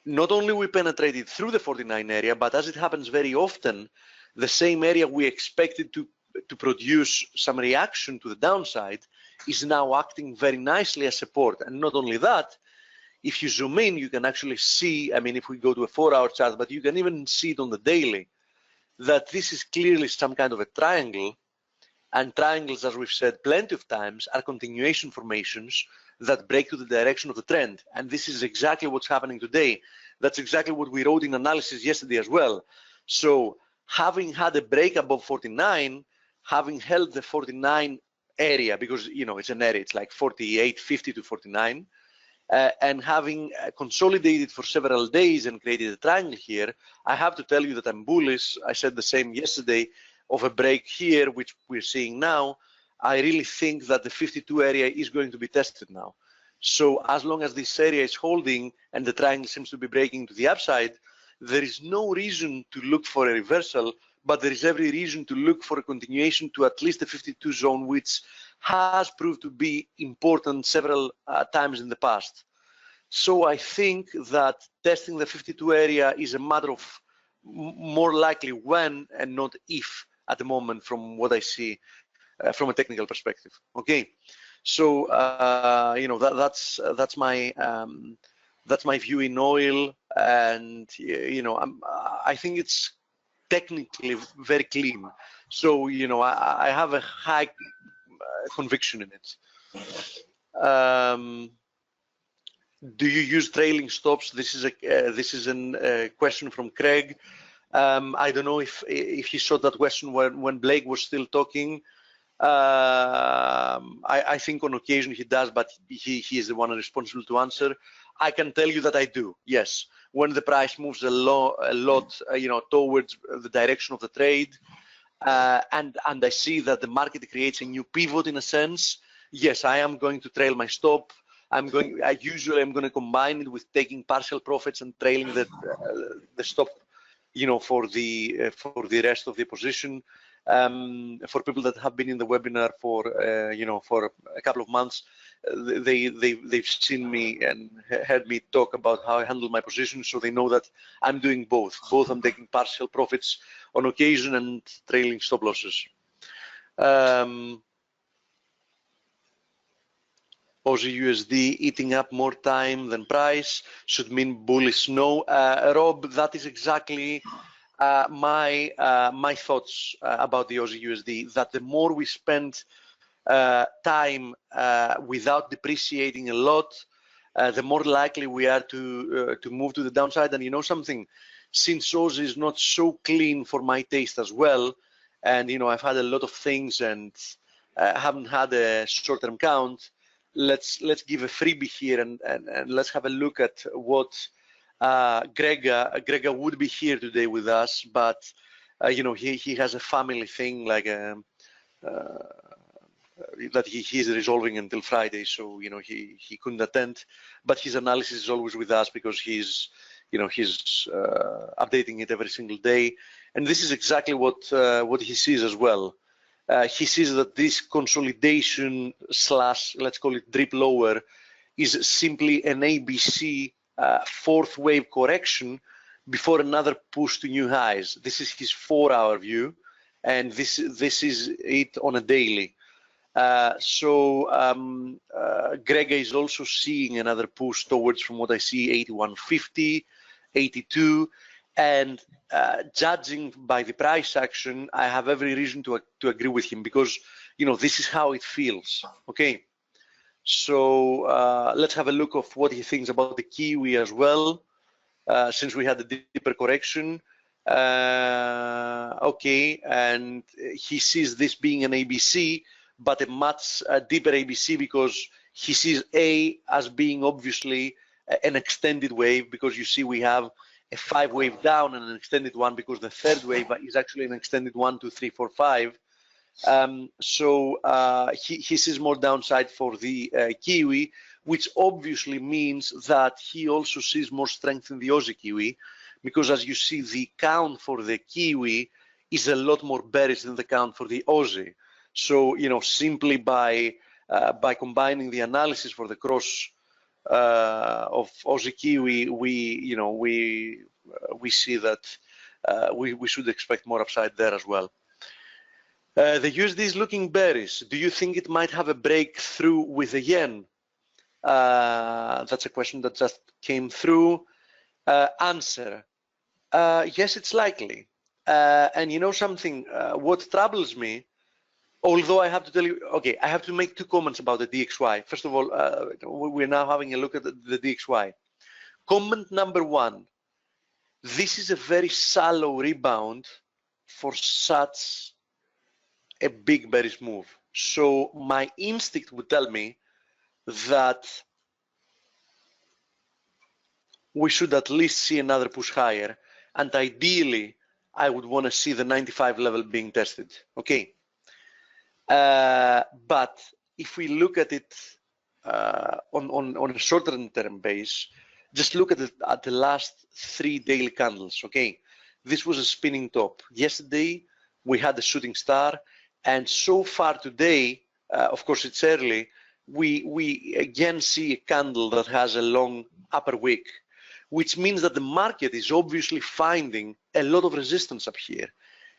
not only we penetrated through the 49 area, but as it happens very often, the same area we expected to produce some reaction to the downside is now acting very nicely as support. And not only that, if you zoom in, you can actually see, I mean, if we go to a 4-hour chart, but you can even see it on the daily, that this is clearly some kind of a triangle. And triangles, as we've said plenty of times, are continuation formations that break to the direction of the trend. And this is exactly what's happening today. That's exactly what we wrote in analysis yesterday as well. So having had a break above 49, having held the 49 area, because, you know, it's an area, it's like 48.50 to 49, and having consolidated for several days and created a triangle here, I have to tell you that I'm bullish. I said the same yesterday of a break here, which we're seeing now. I really think that the 52 area is going to be tested now. So as long as this area is holding and the triangle seems to be breaking to the upside, there is no reason to look for a reversal, but there is every reason to look for a continuation to at least the 52 zone, which has proved to be important several times in the past. So I think that testing the 52 area is a matter of more likely when and not if at the moment, from what I see from a technical perspective. Okay, so you know, that's my view in oil, and you know, I think it's technically very clean. So you know, I have a high conviction in it. Do you use trailing stops? This is a question from Craig. I don't know if he saw that question when Blake was still talking. I think on occasion he does, but he is the one responsible to answer. I can tell you that I do. Yes, when the price moves a lot, you know, towards the direction of the trade, and I see that the market creates a new pivot in a sense. Yes, I am going to trail my stop. I usually am going to combine it with taking partial profits and trailing the stop, you know, for the rest of the position. For people that have been in the webinar for you know, for a couple of months, they've seen me and heard me talk about how I handle my position, so they know that I'm doing both. I'm taking partial profits on occasion and trailing stop losses. Aussie USD eating up more time than price should mean bullish. No, Rob, that is exactly my thoughts about the Aussie USD. That the more we spend time without depreciating a lot, the more likely we are to move to the downside. And you know something, since Aussie is not so clean for my taste as well, and you know, I've had a lot of things and haven't had a short-term count. Let's give a freebie here and let's have a look at what Grega would be here today with us, but you know, he has a family thing, like that he is resolving until Friday, so you know, he couldn't attend, but his analysis is always with us because he's updating it every single day, and this is exactly what he sees as well. He sees that this consolidation slash, let's call it drip lower, is simply an ABC fourth wave correction before another push to new highs. This is his 4-hour view, and this is it on a daily. Grega is also seeing another push towards, from what I see, 81.50, 82, and judging by the price action, I have every reason to agree with him, because you know, this is how it feels. Okay, so let's have a look of what he thinks about the Kiwi as well, since we had a deeper correction. Okay, and he sees this being an ABC, but a much deeper ABC, because he sees A as being obviously an extended wave, because you see we have a 5-wave down and an extended one, because the third wave is actually an extended 1, 2, 3, 4, 5. He sees more downside for the Kiwi, which obviously means that he also sees more strength in the Aussie Kiwi, because as you see, the count for the Kiwi is a lot more bearish than the count for the Aussie. So, simply by combining the analysis for the cross of Aussie Kiwi, we see that we should expect more upside there as well. The USD is looking bearish. Do you think it might have a breakthrough with the yen? That's a question that just came through. Answer: yes, it's likely. And you know something? What troubles me, although I have to tell you, okay, I have to make two comments about the DXY. First of all, we're now having a look at the DXY. Comment number one: this is a very shallow rebound for such a big bearish move. So my instinct would tell me that we should at least see another push higher, and ideally I would want to see the 95 level being tested. Okay, but if we look at it on a shorter term base, just look at the last 3 daily candles. Okay, this was a spinning top. Yesterday we had a shooting star, and so far today, of course it's early, we again see a candle that has a long upper wick, which means that the market is obviously finding a lot of resistance up here,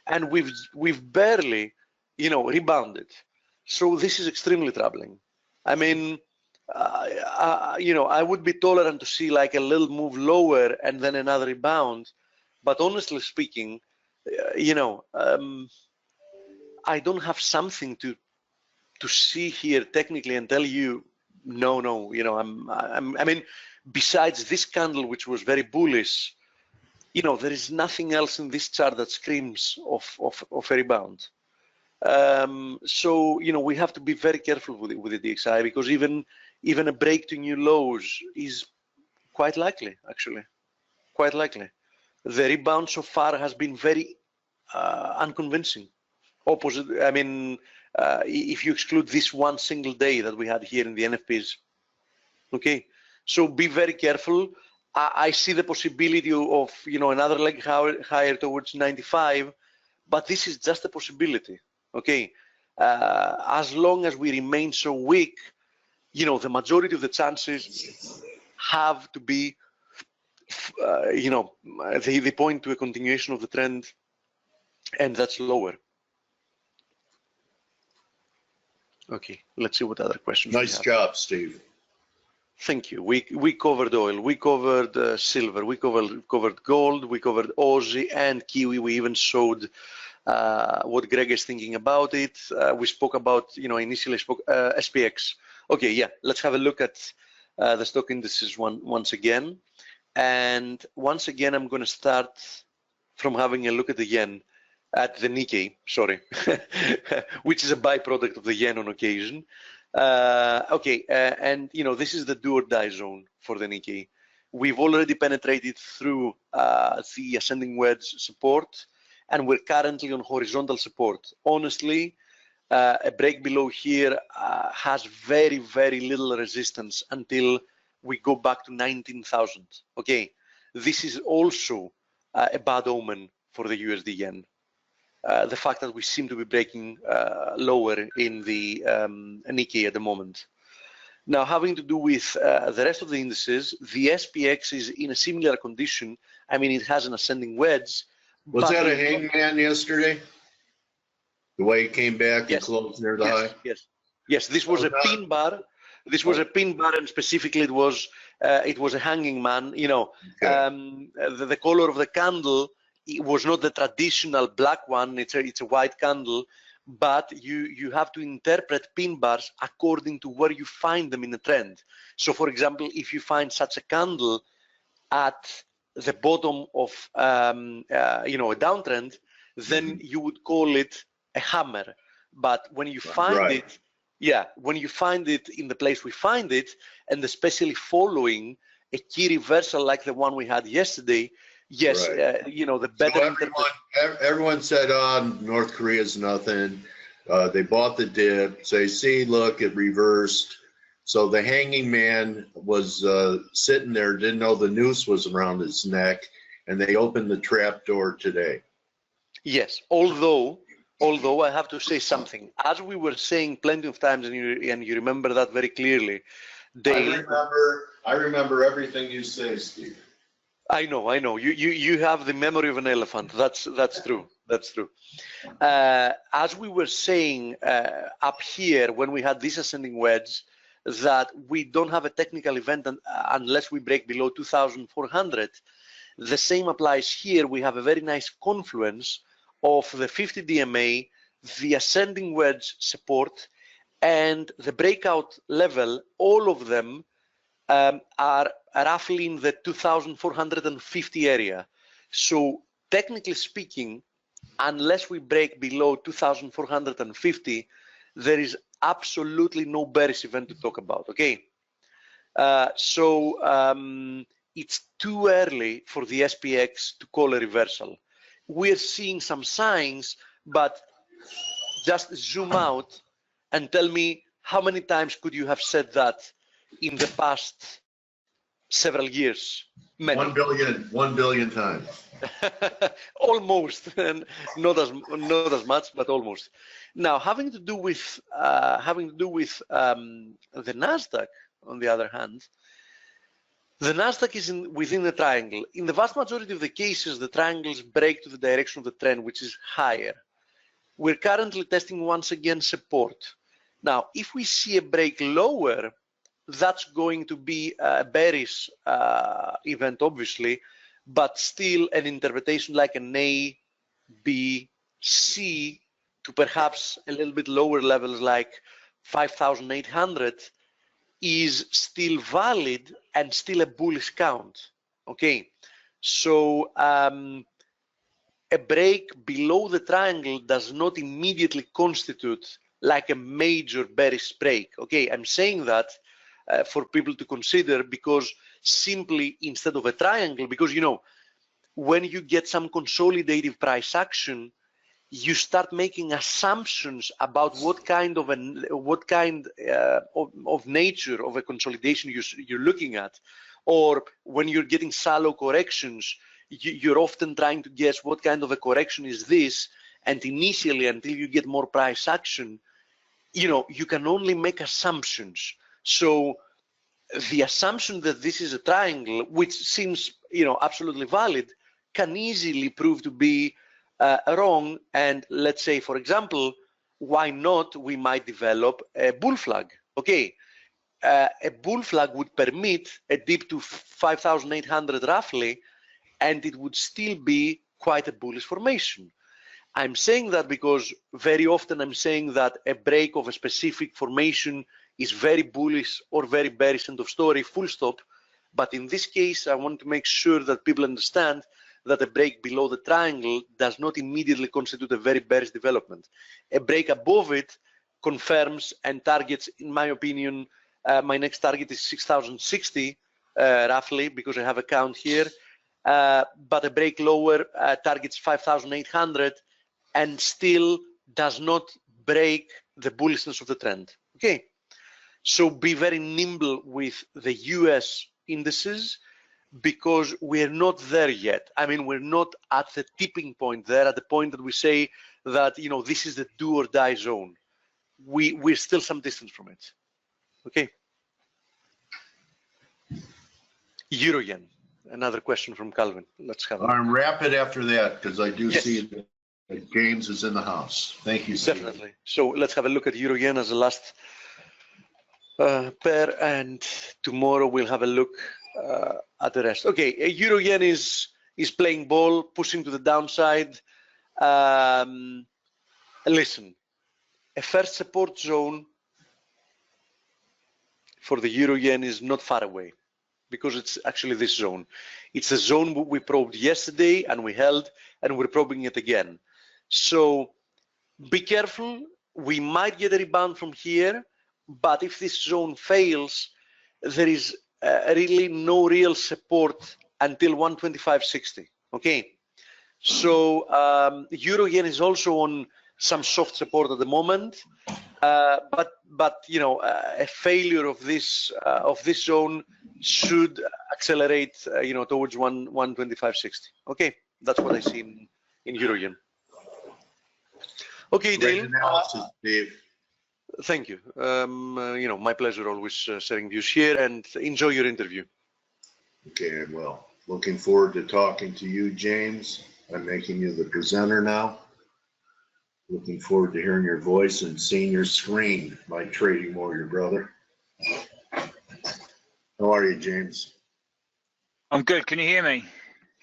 and we've barely, rebounded. So this is extremely troubling. I mean, I would be tolerant to see like a little move lower and then another rebound, but honestly speaking, I don't have something to see here technically and tell you no. I mean, besides this candle, which was very bullish, there is nothing else in this chart that screams of a rebound. So we have to be very careful with the DXY, because even a break to new lows is quite likely, actually, quite likely. The rebound so far has been very unconvincing. Opposite, I mean, if you exclude this one single day that we had here in the NFPs. Okay, so be very careful. I see the possibility of another leg higher towards 95, but this is just a possibility. Okay, as long as we remain so weak, the majority of the chances have to be, they point to a continuation of the trend, and that's lower. Okay, let's see what other questions. Nice job, Steve. Thank you. We covered oil, we covered silver, we covered gold, we covered Aussie and Kiwi. We even showed what Greg is thinking about it. We spoke about, initially spoke SPX. Okay, yeah, let's have a look at the stock indices once again. And once again, I'm going to start from having a look at the yen. At the Nikkei, sorry, which is a byproduct of the yen on occasion. Okay, and this is the do or die zone for the Nikkei. We've already penetrated through the ascending wedge support, and we're currently on horizontal support. Honestly, a break below here has very, very little resistance until we go back to 19,000. Okay, this is also a bad omen for the USD yen. The fact that we seem to be breaking lower in the Nikkei at the moment. Now, having to do with the rest of the indices, the SPX is in a similar condition. I mean, it has an ascending wedge. Was that a hangman yesterday? The way it came back and closed near the high? Yes. This was a pin bar. This was a pin bar, and specifically it was a hanging man. The color of the candle, it was not the traditional black one. It's a white candle, but you have to interpret pin bars according to where you find them in the trend. So, for example, if you find such a candle at the bottom of a downtrend, then you would call it a hammer. But when you find it, when you find it in the place we find it, and especially following a key reversal like the one we had yesterday, the better. So everyone said, North Korea's nothing. They bought the dip. Say, see, look, it reversed. So the hanging man was sitting there, didn't know the noose was around his neck, and they opened the trap door today. Yes, although I have to say something. As we were saying plenty of times, and you remember that very clearly, Dale. I remember everything you say, Steve. I know. You have the memory of an elephant. That's true. That's true. As we were saying up here when we had this ascending wedge, that we don't have a technical event unless we break below 2,400. The same applies here. We have a very nice confluence of the 50 DMA, the ascending wedge support, and the breakout level. All of them are roughly in the 2,450 area. So technically speaking, unless we break below 2,450, there is absolutely no bearish event to talk about, okay? It's too early for the SPX to call a reversal. We're seeing some signs, but just zoom out and tell me how many times could you have said that in the past several years? Many. 1 billion times. Almost, and not as much, but almost. Now, having to do with the Nasdaq, on the other hand, the Nasdaq is within the triangle. In the vast majority of the cases, the triangles break to the direction of the trend, which is higher. We're currently testing once again support. Now, if we see a break lower, that's going to be a bearish event, obviously, but still an interpretation like an A, B, C to perhaps a little bit lower levels like 5,800 is still valid and still a bullish count. Okay, so a break below the triangle does not immediately constitute like a major bearish break. Okay, I'm saying that for people to consider, because simply instead of a triangle, because you know, when you get some consolidative price action, you start making assumptions about what kind of nature of a consolidation you're looking at. Or when you're getting shallow corrections, you're often trying to guess what kind of a correction is this, and initially, until you get more price action, you know, you can only make assumptions. So the assumption that this is a triangle, which seems, you know, absolutely valid, can easily prove to be wrong. And let's say, for example, why not we might develop a bull flag? Okay, a bull flag would permit a dip to 5,800 roughly, and it would still be quite a bullish formation. I'm saying that because very often I'm saying that a break of a specific formation is very bullish or very bearish, end of story, full stop. But in this case, I want to make sure that people understand that a break below the triangle does not immediately constitute a very bearish development. A break above it confirms and targets, in my opinion, my next target is 6,060 roughly, because I have a count here. But a break lower targets 5,800 and still does not break the bullishness of the trend. Okay, so be very nimble with the US indices, because we're not there yet. I mean, we're not at the tipping point there, at the point that we say that, you know, this is the do or die zone. We're still some distance from it. Okay. Euro yen, another question from Calvin. Let's have it. I'm rapid after that, because I do see that James is in the house. Thank you, Steve. Definitely. So let's have a look at Euro yen as the last pair, and tomorrow we'll have a look at the rest. Okay, Euro yen is playing ball, pushing to the downside. Listen, a first support zone for the Euro yen is not far away, because it's actually this zone. It's a zone we probed yesterday and we held, and we're probing it again. So be careful. We might get a rebound from here, but if this zone fails, there is really no real support until 125.60. Okay, so Euro yen is also on some soft support at the moment, but you know, a failure of this zone should accelerate, you know, towards 125.60. Okay, that's what I see in Euro-Yen. Okay, Great Dale. analysis, Steve. Thank you. You know, my pleasure always sharing views here, and enjoy your interview. Okay, well, looking forward to talking to you, James. I'm making you the presenter now. Looking forward to hearing your voice and seeing your screen, my trading warrior brother. How are you, James? I'm good. Can you hear me?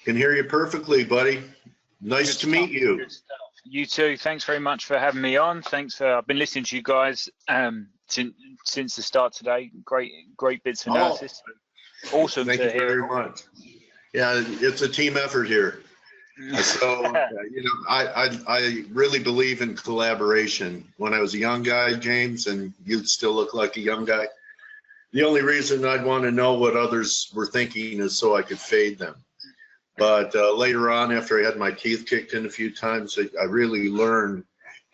Can hear you perfectly, buddy. Nice to meet you. Good stuff. You too. Thanks very much for having me on. Thanks for. I've been listening to you guys since the start today. Great bits of analysis. Awesome Thank to you hear. very much. Yeah, it's a team effort here. So you know, I really believe in collaboration. When I was a young guy, James, and you still look like a young guy, the only reason I'd want to know what others were thinking is so I could fade them. But later on, after I had my teeth kicked in a few times, I really learned,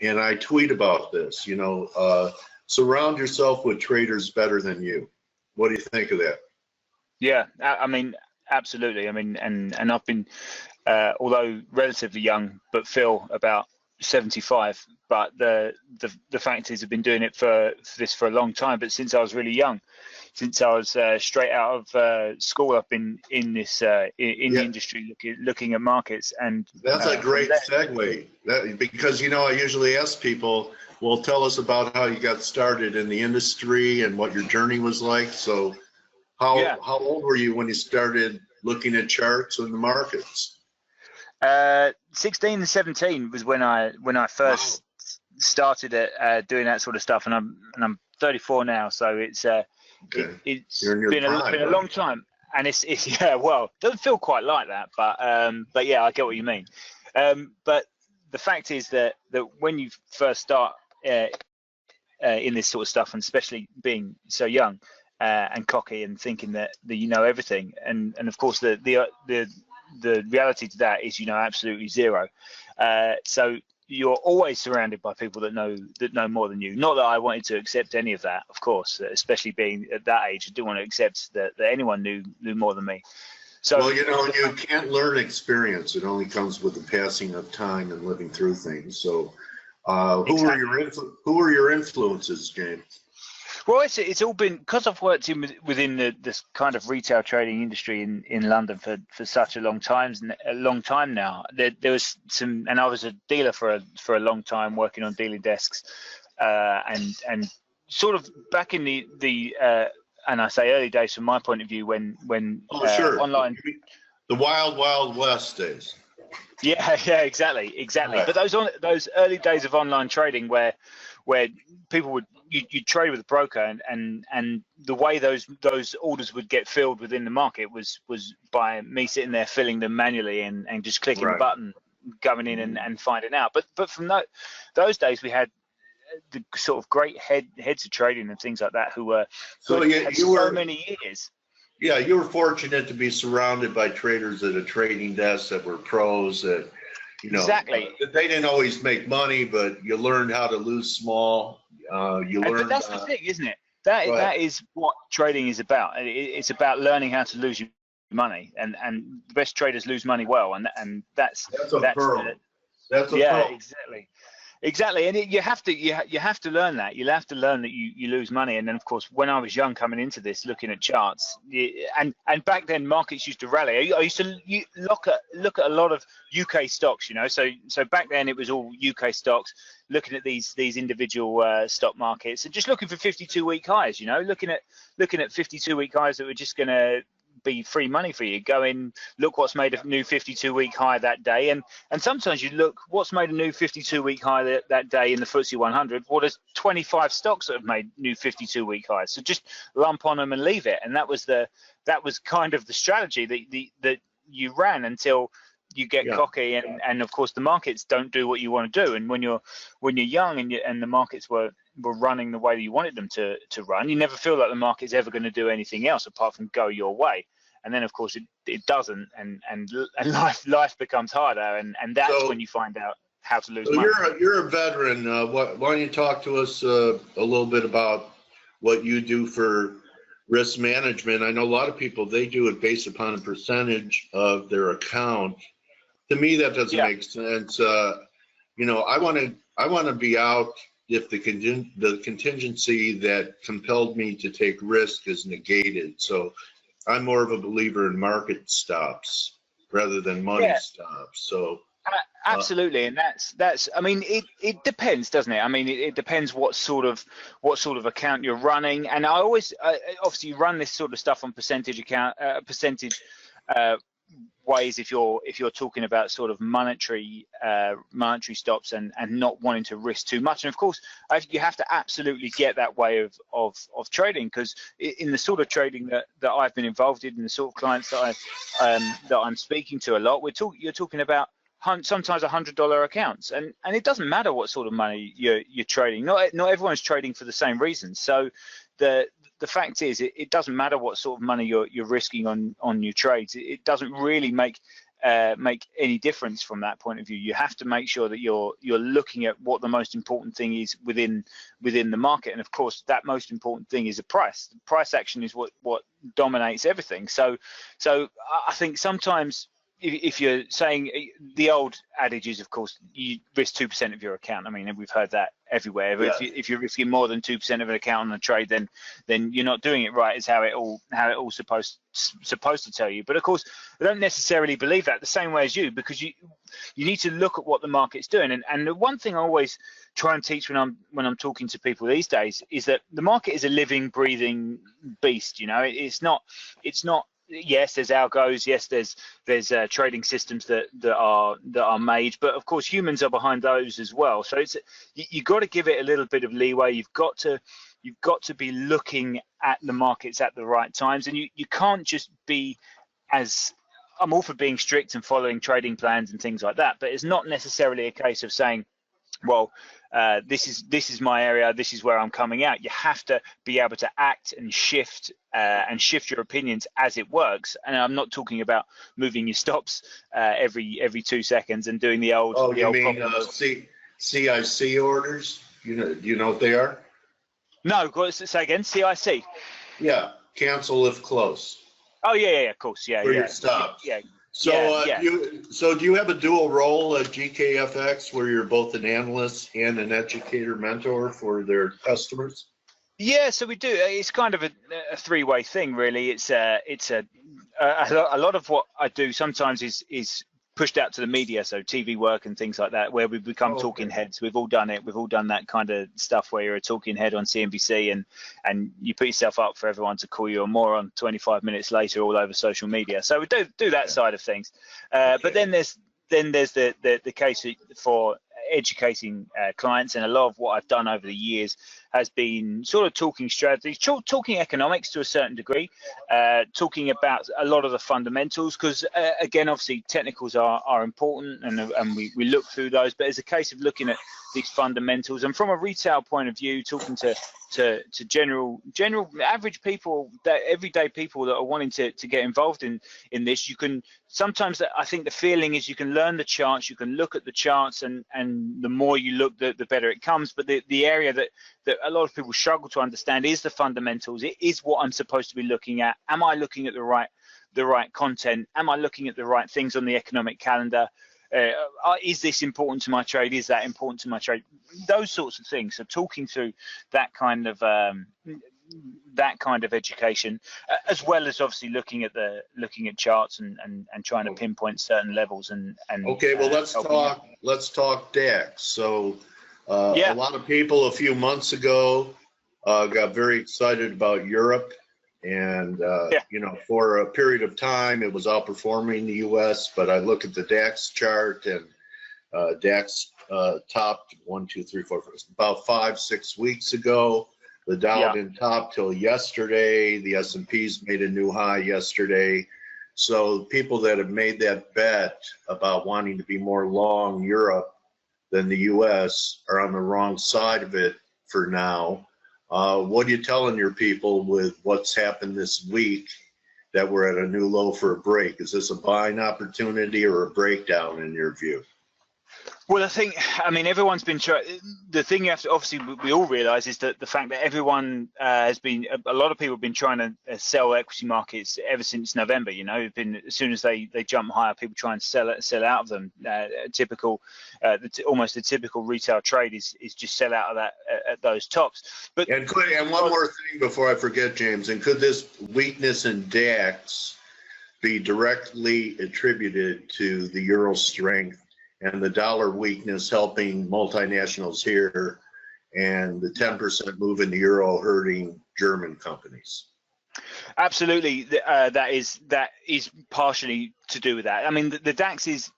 and I tweet about this, you know, surround yourself with traders better than you. What do you think of that? Yeah, I mean, absolutely. I mean, and I've been, although relatively young, but feel about 75. But the fact is, I've been doing it for a long time. But since I was really young, since I was straight out of school, I've been in this the industry, looking at markets. And that's a great segue, because you know, I usually ask people, well, tell us about how you got started in the industry and what your journey was like. So how old were you when you started looking at charts in the markets? 16 and 17 was when I first started at doing that sort of stuff, and I'm 34 now, so it's it's been a long time, and it's yeah, well, it doesn't feel quite like that, but yeah, I get what you mean. But the fact is that when you first start in this sort of stuff, and especially being so young and cocky and thinking that you know everything, and of course the reality to that is you know absolutely zero. So you're always surrounded by people that know more than you. Not that I wanted to accept any of that, of course, especially being at that age. I didn't want to accept that anyone knew more than me. So, well, you know, you can't learn experience. It only comes with the passing of time and living through things. So who were your influences, James? Well, it's all been because I've worked within this kind of retail trading industry in London for such a long time now. There was some, and I was a dealer for a long time, working on dealing desks, and sort of back in the and I say early days from my point of view when online, the wild west days. Yeah, exactly. Right. But those early days of online trading where people would you trade with a broker, and the way those orders would get filled within the market was by me sitting there filling them manually and just clicking the button, going in and finding out. But from those days we had the sort of great heads of trading and things like that who had so many years. Yeah, you were fortunate to be surrounded by traders at a trading desk that were pros that, you know, exactly. They didn't always make money, but you learned how to lose small. But that's the thing, isn't it? That is what trading is about. It's about learning how to lose your money, and the best traders lose money well, and that's a pearl. That's a pearl. Exactly, and you have to learn that. You'll have to learn that you lose money, and then of course, when I was young coming into this, looking at charts, and back then markets used to rally. I used to look at a lot of UK stocks, you know. So back then it was all UK stocks. Looking at these individual stock markets and just looking for 52-week highs, you know, looking at 52-week highs that were just going to be free money for you. Go in, look what's made a new 52-week high that day, and sometimes you look what's made a new 52-week high that day in the FTSE 100. Well, there's 25 stocks that have made new 52-week highs, so just lump on them and leave it. And that was kind of the strategy that you ran until you get cocky, and of course the markets don't do what you want to do. And when you're young and the markets were running the way that you wanted them to run, you never feel like the market's ever going to do anything else apart from go your way. And then of course it doesn't, and life becomes harder, and that's when you find out how to lose So money. you're a veteran. Why don't you talk to us a little bit about what you do for risk management? I know a lot of people, they do it based upon a percentage of their account. To me, that doesn't make sense. You know, I want to be out if the contingency that compelled me to take risk is negated. So I'm more of a believer in market stops rather than money stops. So absolutely, and that's I mean, it depends, doesn't it? I mean, it depends what sort of account you're running, and I always obviously you run this sort of stuff on percentage ways if you're talking about sort of monetary stops and not wanting to risk too much. And of course you have to absolutely get that way of trading, because in the sort of trading that I've been involved in, and the sort of clients that I'm speaking to a lot, you're talking about sometimes $100 accounts, and it doesn't matter what sort of money you're trading. Not everyone's trading for the same reasons. So the fact is, it doesn't matter what sort of money you're risking on your trades. It doesn't really make any difference from that point of view. You have to make sure that you're looking at what the most important thing is within the market, and of course that most important thing is a price. The price action is what dominates everything. So I think sometimes, if you're saying, the old adage is, of course, you risk 2% of your account. I mean, we've heard that everywhere. If you're risking more than 2% of an account on a trade, then you're not doing it right. Is how it all supposed to tell you. But of course, I don't necessarily believe that the same way as you, because you need to look at what the market's doing. And the one thing I always try and teach when I'm talking to people these days is that the market is a living, breathing beast. You know, it's not. Yes, there's algos. Yes, there's trading systems that are made, but of course humans are behind those as well. So you got to give it a little bit of leeway. You've got to be looking at the markets at the right times, and you can't just be as. I'm all for being strict and following trading plans and things like that, but it's not necessarily a case of saying, well, this is my area, this is where I'm coming out. You have to be able to act and shift your opinions as it works. And I'm not talking about moving your stops every 2 seconds and doing the old. Oh, you mean CIC orders? Do you know what they are? No, go on, say again. CIC. Yeah, cancel if close. Oh yeah, of course, yeah. For your stops. Yeah. So, do you have a dual role at GKFX where you're both an analyst and an educator mentor for their customers? Yeah, so we do. It's kind of a three-way thing, really. It's a lot of what I do sometimes is pushed out to the media, so TV work and things like that, where we become talking heads. We've all done it. We've all done that kind of stuff where you're a talking head on CNBC and you put yourself up for everyone to call you a moron 25 minutes later all over social media. So we do that side of things. But then there's the case for educating clients, and a lot of what I've done over the years has been sort of talking strategy, talking economics to a certain degree, talking about a lot of the fundamentals, because again, obviously technicals are important, and we look through those, but it's a case of looking at these fundamentals, and from a retail point of view, talking to general average people, that everyday people that are wanting to get involved in this. You can sometimes, I think the feeling is, you can learn the charts, you can look at the charts, and the more you look, the better it comes. But the area that a lot of people struggle to understand is the fundamentals. It is what I'm supposed to be looking at. Am I looking at the right content? Am I looking at the right things on the economic calendar? Is this important to my trade? Is that important to my trade? Those sorts of things. So talking through that kind of education, as well as obviously looking at charts and trying to pinpoint certain levels and okay, well, let's talk DAX. So a lot of people a few months ago got very excited about Europe, and for a period of time it was outperforming the US, but I look at the DAX chart, and DAX topped 1, 2, 3, 4, 5, about 5-6 weeks ago. The Dow didn't top till yesterday. The S&P's made a new high yesterday. So people that have made that bet about wanting to be more long Europe than the US are on the wrong side of it for now. What are you telling your people with what's happened this week, that we're at a new low for a break? Is this a buying opportunity or a breakdown in your view? Well, I mean, everyone's been trying. The thing you have to, obviously, we all realize is that the fact that everyone a lot of people have been trying to sell equity markets ever since November. You know, it's been, as soon as they jump higher, people try and sell out of them. Almost the typical retail trade is just sell out of that at those tops. But and one more thing before I forget, James, and could this weakness in DAX be directly attributed to the euro strength and the dollar weakness helping multinationals here, and the 10% move in the euro hurting German companies? Absolutely, that is partially to do with that. I mean, the DAX is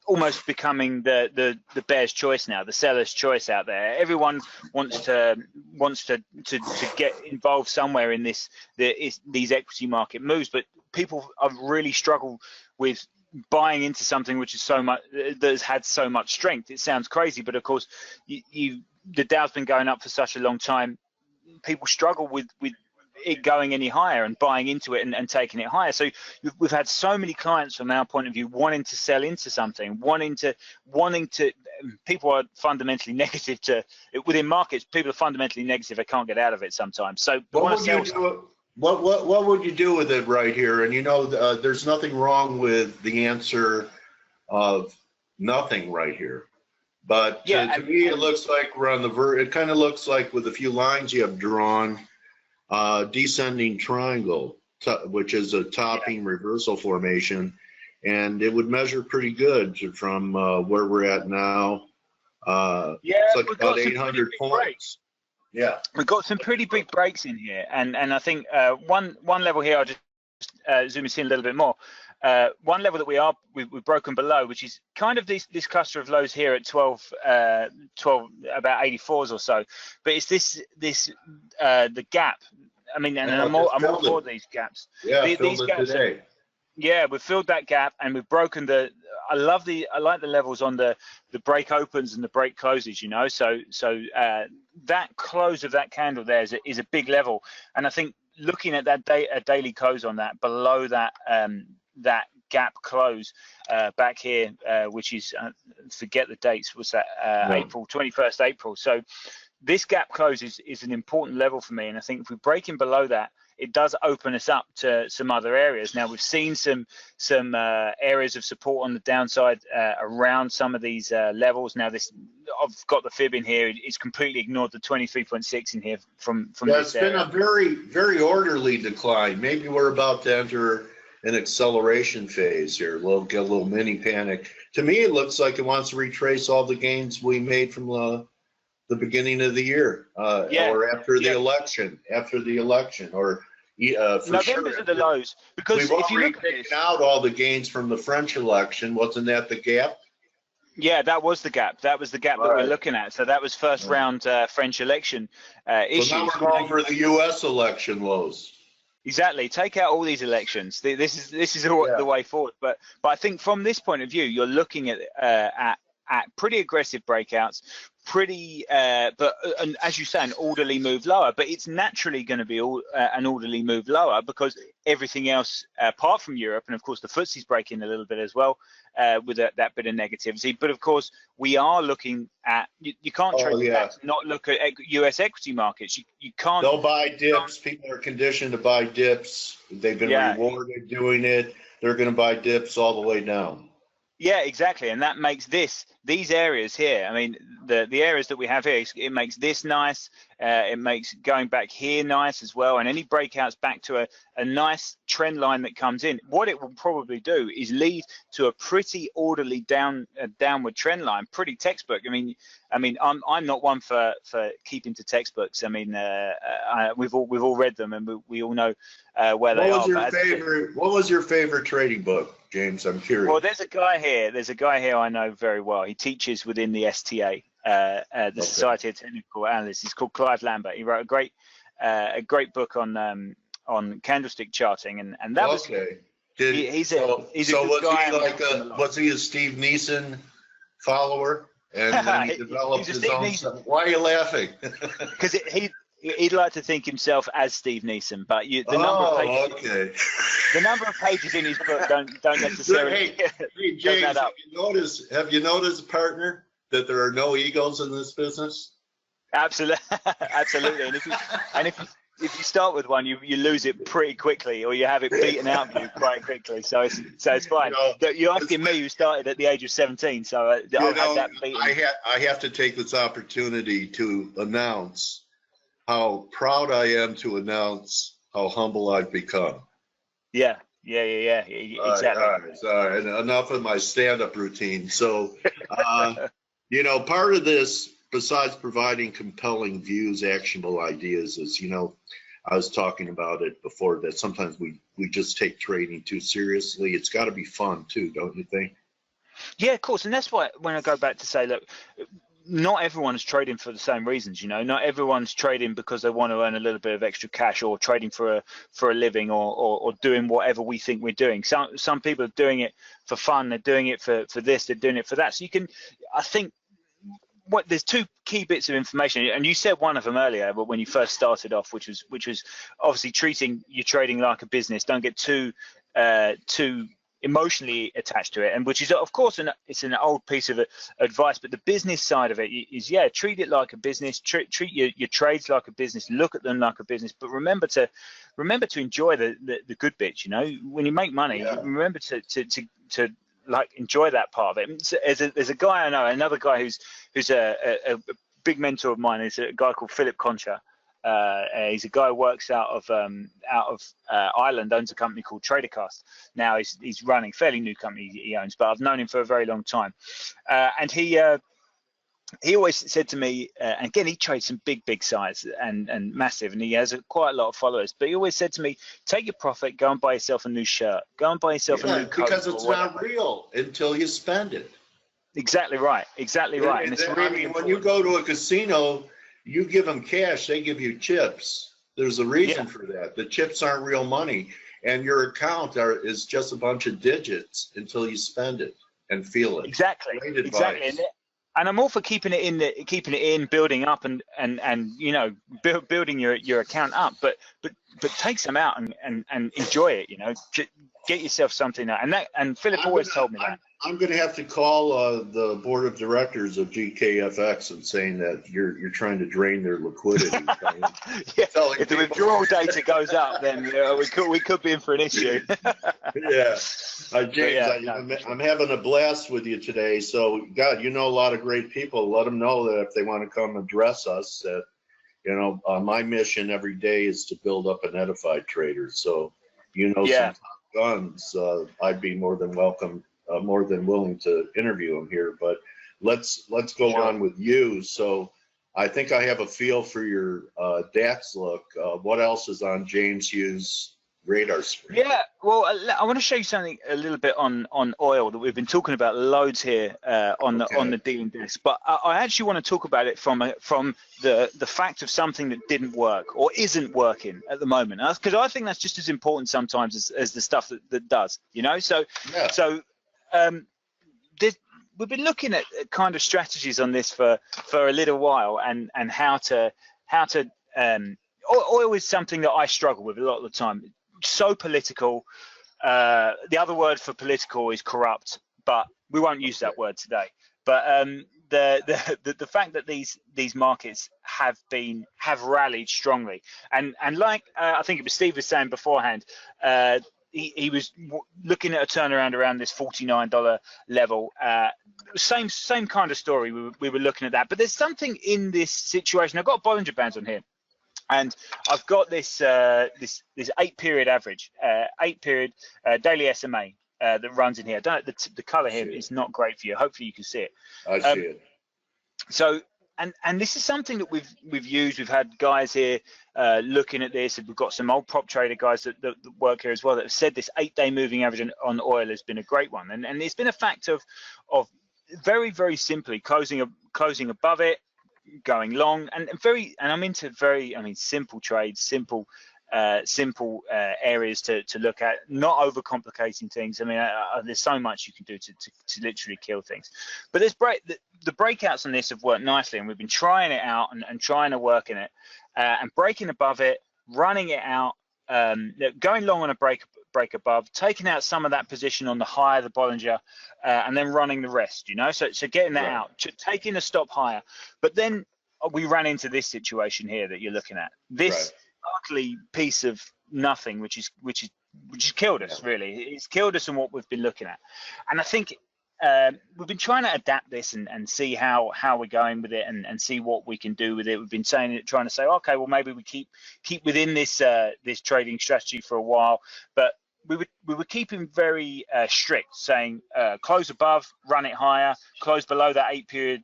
almost becoming the bear's choice now, the seller's choice out there. Everyone wants to get involved somewhere in these equity market moves, but people have really struggled with buying into something which is that has had so much strength. It sounds crazy, but of course, the Dow's been going up for such a long time. People struggle with it going any higher and buying into it and taking it higher. So we've had so many clients from our point of view wanting to sell into something, wanting to. People are fundamentally negative within markets. People are fundamentally negative. They can't get out of it sometimes. So what would you do with it right here? And you know, there's nothing wrong with the answer of nothing right here. But to me, it looks like we're on the verge. It kind of looks like, with a few lines you have drawn, descending triangle, which is a topping reversal formation, and it would measure pretty good from where we're at now. It's like about 800 points. Yeah, we've got some pretty big breaks in here, and I think one level here, I'll just zoom in a little bit more. One level that we've broken below, which is kind of this cluster of lows here at 12 about 84s or so, but it's the gap. I mean, and I'm all for these gaps. Yeah, these gaps today. Yeah, we've filled that gap, and we've broken I like the levels on the break opens and the break closes, you know. So that close of that candle there is a big level, and I think looking at that daily close on that, below that that gap close back here, which is forget the dates, was that April 21st April. So this gap close is an important level for me, and I think if we break in below that, it does open us up to some other areas. Now, we've seen some areas of support on the downside around some of these levels. Now, I've got the fib in here. It's completely ignored the 23.6 in here from this area. It's been a very, very orderly decline. Maybe we're about to enter an acceleration phase here. We'll get a little mini panic. To me, it looks like it wants to retrace all the gains we made from the beginning of the year, or after the election, or for November's sure. Are the lows, because we've if you look at taken out all the gains from the French election. Wasn't that the gap? Yeah, that was the gap. That was the gap that we're looking at. So that was first round French election issues. So now we're going for the U.S. election lows. Exactly. Take out all these elections. This is the way forward. But I think from this point of view, you're looking at pretty aggressive breakouts, but as you say, an orderly move lower. But it's naturally going to be an orderly move lower, because everything else, apart from Europe, and of course the FTSE's breaking a little bit as well, with that bit of negativity. But of course, we are looking at, you can't trade the DAX, not look at US equity markets. You can't. They'll buy dips. People are conditioned to buy dips. They've been rewarded doing it. They're going to buy dips all the way down. Yeah, exactly, and that makes these areas here. I mean, the areas that we have here, it makes this nice. It makes going back here nice as well, and any breakouts back to a nice trend line that comes in. What it will probably do is lead to a pretty orderly downward trend line, pretty textbook. I mean, I'm not one for keeping to textbooks. I mean, we've all read them, and we all know where they are. What was your favorite trading book, James? I'm curious. Well, there's a guy here I know very well. He teaches within the STA, the Society of Technical Analysts. He's called Clive Lambert. He wrote a great book on candlestick charting, and that was. He's a good guy. Was he a Steve Neeson follower? And then he developed his own stuff. Why are you laughing? Because he'd like to think himself as Steve Neeson, but the number of pages in his book don't necessarily. Hey, James, have you noticed, partner, that there are no egos in this business? Absolutely, absolutely. And if you start with one, you lose it pretty quickly, or you have it beaten out of you quite quickly. So it's fine. You're asking me, who started at the age of 17, so I'll have that beaten. I have to take this opportunity to announce how proud I am to announce how humble I've become. Yeah, exactly. All right. Enough of my stand-up routine. So, part of this, besides providing compelling views, actionable ideas, is, I was talking about it before, that sometimes we just take trading too seriously. It's got to be fun too, don't you think? Yeah, of course. And that's why when I go back to say, look, not everyone's trading for the same reasons. Not everyone's trading because they want to earn a little bit of extra cash, or trading for a living, or doing whatever we think we're doing. Some people are doing it for fun. They're doing it for this. They're doing it for that. So I think, there's two key bits of information, and you said one of them earlier, but when you first started off, which was obviously treating your trading like a business. Don't get too emotionally attached to it, and which is, of course, it's an old piece of advice, but the business side of it is, treat it like a business, treat your trades like a business, look at them like a business, but remember to enjoy the good bits. When you make money, remember to like enjoy that part of it. There's a guy I know, another guy who's a big mentor of mine, is a guy called Philip Concha. He's a guy who works out of Ireland, owns a company called TraderCast. Now he's running a fairly new company he owns, but I've known him for a very long time. And he always said to me, and again, he trades some big size and massive, and he has quite a lot of followers, but he always said to me, take your profit, go and buy yourself a new shirt, go and buy yourself a new coat. Because it's not real until you spend it. Exactly right. And it's really when you go to a casino, you give them cash, they give you chips. There's a reason for that. The chips aren't real money, and your account is just a bunch of digits until you spend it and feel it. Exactly. And I'm all for keeping it in, building up, and building your account up. But take some out and enjoy it. Get yourself something out. And Philip always told me that. I'm going to have to call the board of directors of GKFX and saying that you're trying to drain their liquidity. If the withdrawal data goes up, then we could be in for an issue. James, I'm having a blast with you today. So, God, a lot of great people. Let them know that if they want to come address us, that my mission every day is to build up an edified trader. So, some top guns, I'd be more than willing to interview them here. But let's go on with you. So I think I have a feel for your DAX look. What else is on James Hughes' radar screen? Yeah, well, I want to show you something a little bit on oil that we've been talking about loads here on the dealing desk. But I actually want to talk about it from the fact of something that didn't work or isn't working at the moment, because I think that's just as important sometimes as the stuff that does. We've been looking at kind of strategies on this for a little while, and how to oil is something that I struggle with a lot of the time. So political. The other word for political is corrupt, but we won't use that word today. But the fact that these markets have rallied strongly, and like I think it was Steve was saying beforehand, he was looking at a turnaround around this $49 level. Same kind of story. We were looking at that, but there's something in this situation. I've got Bollinger Bands on here, and I've got this 8-period average, 8-period daily SMA that runs in here. The color here is not great for you. Hopefully you can see it. I see it. So. And this is something that we've used. We've had guys here looking at this, and we've got some old prop trader guys that work here as well that have said this 8-day moving average on oil has been a great one. And it's been a fact of very, very simply closing above it, going long, and I'm into simple trades, simple simple areas to look at, not overcomplicating things. I mean, there's so much you can do to literally kill things. But the breakouts on this have worked nicely, and we've been trying it out and trying to work in it, and breaking above it, running it out, going long on a break above, taking out some of that position on the high of the Bollinger, and then running the rest, you know, so getting that out, taking a stop higher. But then we ran into this situation here that you're looking at, this ugly piece of nothing, which has killed us, really. It's killed us in what we've been looking at. And I think we've been trying to adapt this and see how we're going with it, and see what we can do with it. We've been trying to say, okay, well, maybe we keep within this this trading strategy for a while, but we were keeping very strict, saying close above, run it higher, close below that 8-period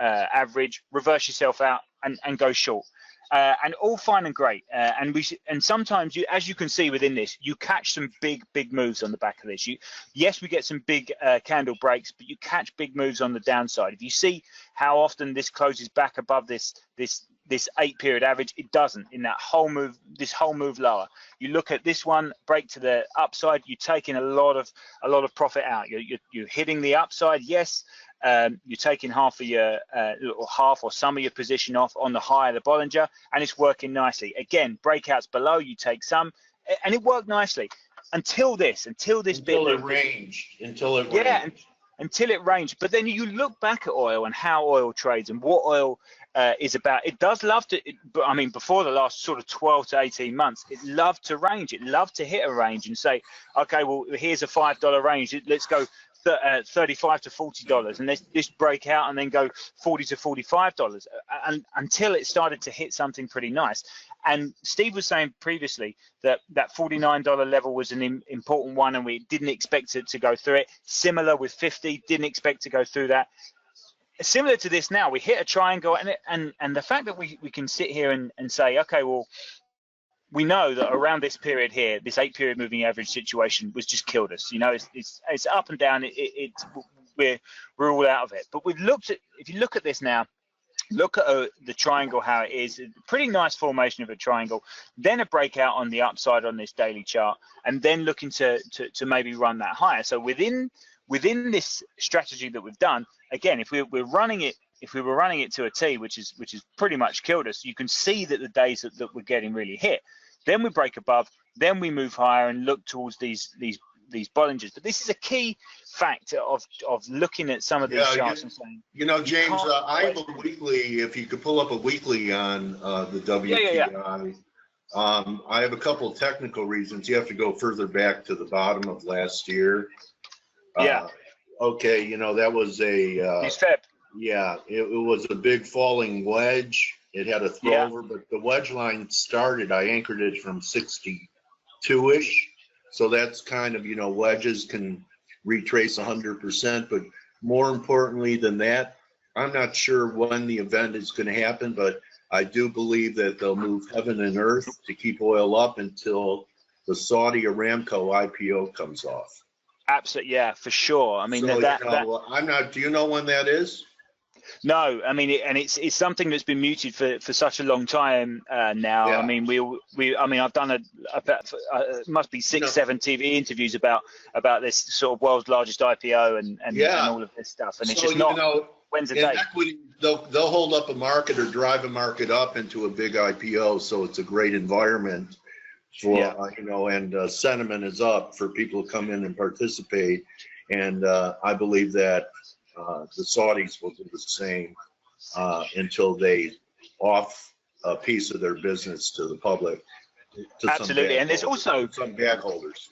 average, reverse yourself out and go short. And all fine and great, and sometimes as you can see within this, you catch some big moves on the back of this. Yes, we get some big candle breaks, but you catch big moves on the downside. If you see how often this closes back above this 8-period average, it doesn't in that whole move, this whole move lower. You look at this one, break to the upside, you're taking a lot of profit out. You're hitting the upside, yes. You're taking half of your or some of your position off on the high of the Bollinger, and it's working nicely. Again, breakouts below, you take some, and it worked nicely until it ranged. Until it ranged. But then you look back at oil and how oil trades and what oil is about. It does love to, I mean, before the last sort of 12 to 18 months, it loved to range. It loved to hit a range and say, okay, well, here's a $5 range. Let's go $35 to $40, and this break out and then go $40 to $45, and until it started to hit something pretty nice. And Steve was saying previously that $49 level was an important one, and we didn't expect it to go through it. Similar with 50, didn't expect to go through that. Similar to this now, we hit a triangle, and the fact that we can sit here and say, okay, well, we know that around this period here, this 8-period moving average situation was just killed us. You know, it's up and down. We're all out of it. But we've looked at, if you look at this now, look at the triangle, how it is. A pretty nice formation of a triangle, then a breakout on the upside on this daily chart, and then looking to maybe run that higher. So within this strategy that we've done, again, if we're running it, if we were running it to a T, which is pretty much killed us, you can see that the days that we're getting really hit. Then we break above, then we move higher and look towards these Bollingers. But this is a key factor of looking at some of these charts and saying, you know, James, I have a weekly. If you could pull up a weekly on the WTI. I have a couple of technical reasons. You have to go further back to the bottom of last year. Okay, you know, that was a yeah, it was a big falling wedge. It had a throwover, but the wedge line started, I anchored it from 62-ish. So that's kind of, you know, wedges can retrace 100%. But more importantly than that, I'm not sure when the event is going to happen, but I do believe that they'll move heaven and earth to keep oil up until the Saudi Aramco IPO comes off. Absolutely, yeah, for sure. I mean, so, I'm not. Do you know when that is? No, I mean, it's something that's been muted for such a long time now. Yeah. I mean, I mean, I've done must be 6-7 TV interviews about this sort of world's largest IPO and all of this stuff, and it's just not. You know, when's the date? Equity, they'll hold up a market or drive a market up into a big IPO, so it's a great environment for you know, and sentiment is up for people to come in and participate, and I believe that. The Saudis will do the same until they off a piece of their business to the public. Absolutely, and there's also some bag holders.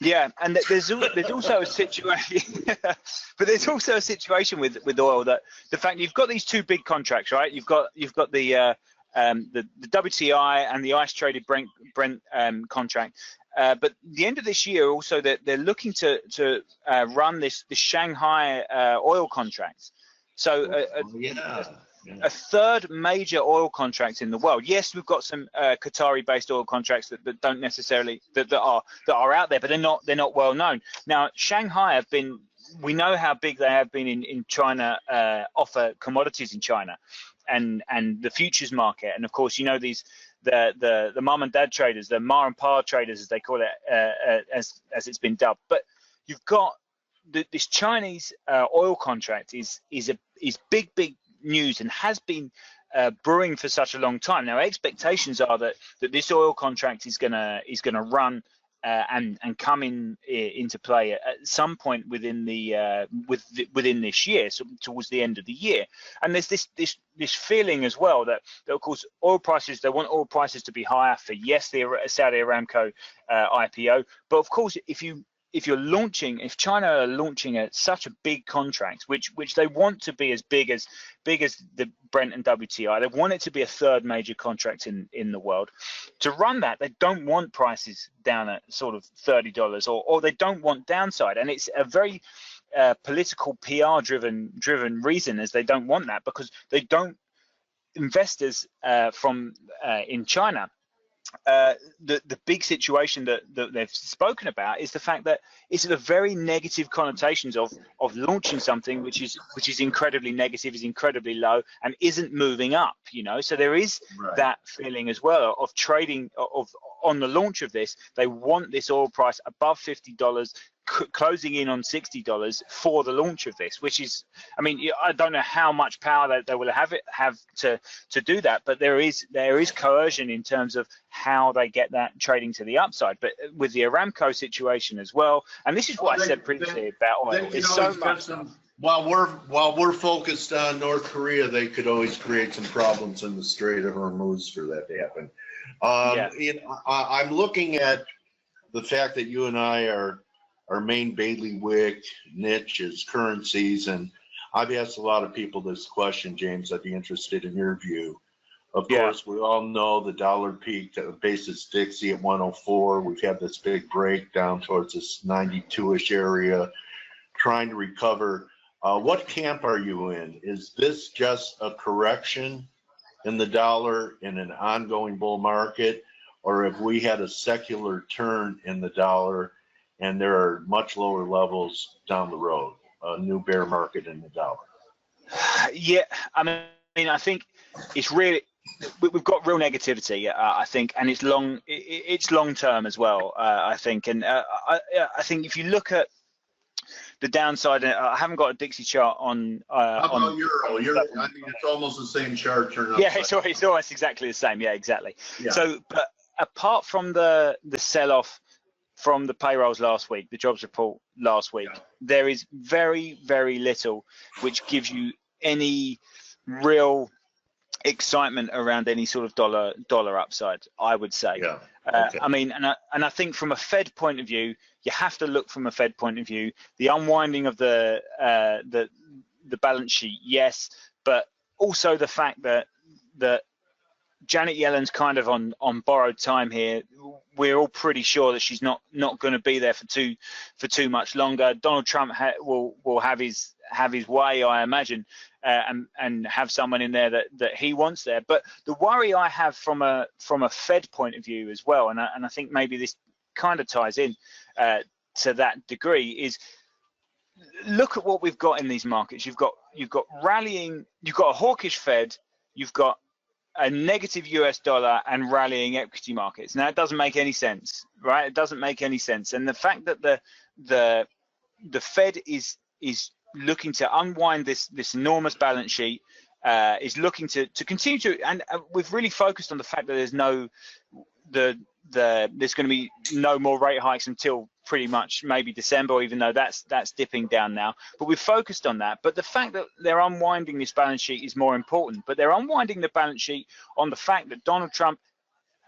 Yeah, and there's also a situation, but there's also a situation with oil that the fact you've got these two big contracts, right? You've got the WTI and the ICE traded Brent contract. But the end of this year, also they're looking to run the Shanghai oil contracts. So a third major oil contract in the world. Yes, we've got some Qatari-based oil contracts that don't necessarily that are out there, but they're not well known. Now, Shanghai have been. We know how big they have been in China, offer commodities in China, and the futures market, and of course, you know, these the mum and dad traders, the ma and pa traders, as they call it, as it's been dubbed. But you've got this Chinese oil contract is big news and has been brewing for such a long time. Now, expectations are that this oil contract is gonna run and come into play at some point within within this year, so towards the end of the year. And there's this feeling as well that of course oil prices, they want oil prices to be higher for, yes, the Saudi Aramco IPO, but of course if China are launching such a big contract, which they want to be as big as the Brent and WTI, they want it to be a third major contract in the world. To run that, they don't want prices down at sort of $30, or they don't want downside, and it's a very political, PR driven reason, as they don't want that, because they don't, investors from in China. The big situation that they've spoken about is the fact that it's the very negative connotations of launching something which is incredibly negative, is incredibly low, and isn't moving up. So there is that feeling as well of trading on the launch of this. They want this oil price above $50, closing in on $60 for the launch of this, which is, I mean, I don't know how much power they will have to do that, but there is coercion in terms of how they get that trading to the upside. But with the Aramco situation as well, and this is what I said previously about oil, it's so much. While we're focused on North Korea, they could always create some problems in the Strait of Hormuz for that to happen. I'm looking at the fact that you and I our main bailiwick niche is currencies, and I've asked a lot of people this question, James. I'd be interested in your view. Of course, we all know the dollar peaked at basis Dixie at 104. We've had this big break down towards this 92-ish area, trying to recover. What camp are you in? Is this just a correction in the dollar in an ongoing bull market, or have we had a secular turn in the dollar and there are much lower levels down the road, a new bear market in the dollar? Yeah, I mean, I think it's really, we've got real negativity, I think, and it's long term as well, I think. And I think if you look at the downside, I haven't got a Dixie chart on. How about Euro? I mean, it's almost the same chart turned up. Yeah, it's almost exactly the same. Yeah, exactly. Yeah. So, but apart from the sell-off from the payrolls last week, the jobs report last week, there is very, very little which gives you any real excitement around any sort of dollar upside, I would say. Yeah. Okay. I mean, and I think from a Fed point of view, you have to look from a Fed point of view. The unwinding of the balance sheet, yes, but also the fact that Janet Yellen's kind of on borrowed time here. We're all pretty sure that she's not going to be there for too much longer. Donald Trump will have his way, I imagine, and have someone in there that he wants there. But the worry I have from a Fed point of view as well, and I think maybe this kind of ties in to that degree, is look at what we've got in these markets. You've got rallying, you've got a hawkish Fed, you've got a negative US dollar and rallying equity markets. Now, it doesn't make any sense, right? It doesn't make any sense. And the fact that the Fed is looking to unwind this enormous balance sheet, is looking to continue to, and we've really focused on the fact that there's there's going to be no more rate hikes until pretty much maybe December, even though that's dipping down now. But we've focused on that. But the fact that they're unwinding this balance sheet is more important. But they're unwinding the balance sheet on the fact that Donald Trump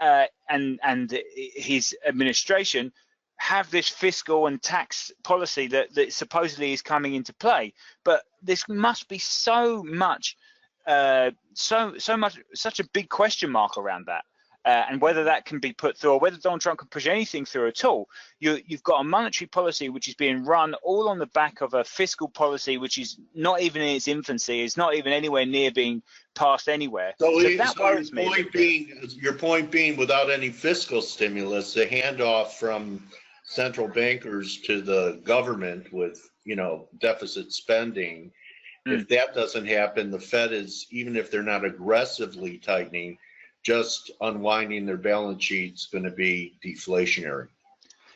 and his administration have this fiscal and tax policy that supposedly is coming into play. But this must be such a big question mark around that. And whether that can be put through, or whether Donald Trump can push anything through at all. You've got a monetary policy which is being run all on the back of a fiscal policy which is not even in its infancy. It's not even anywhere near being passed anywhere. So that worries me. Your point being, without any fiscal stimulus, the handoff from central bankers to the government with, deficit spending, if that doesn't happen, the Fed is, even if they're not aggressively tightening, just unwinding their balance sheet's going to be deflationary.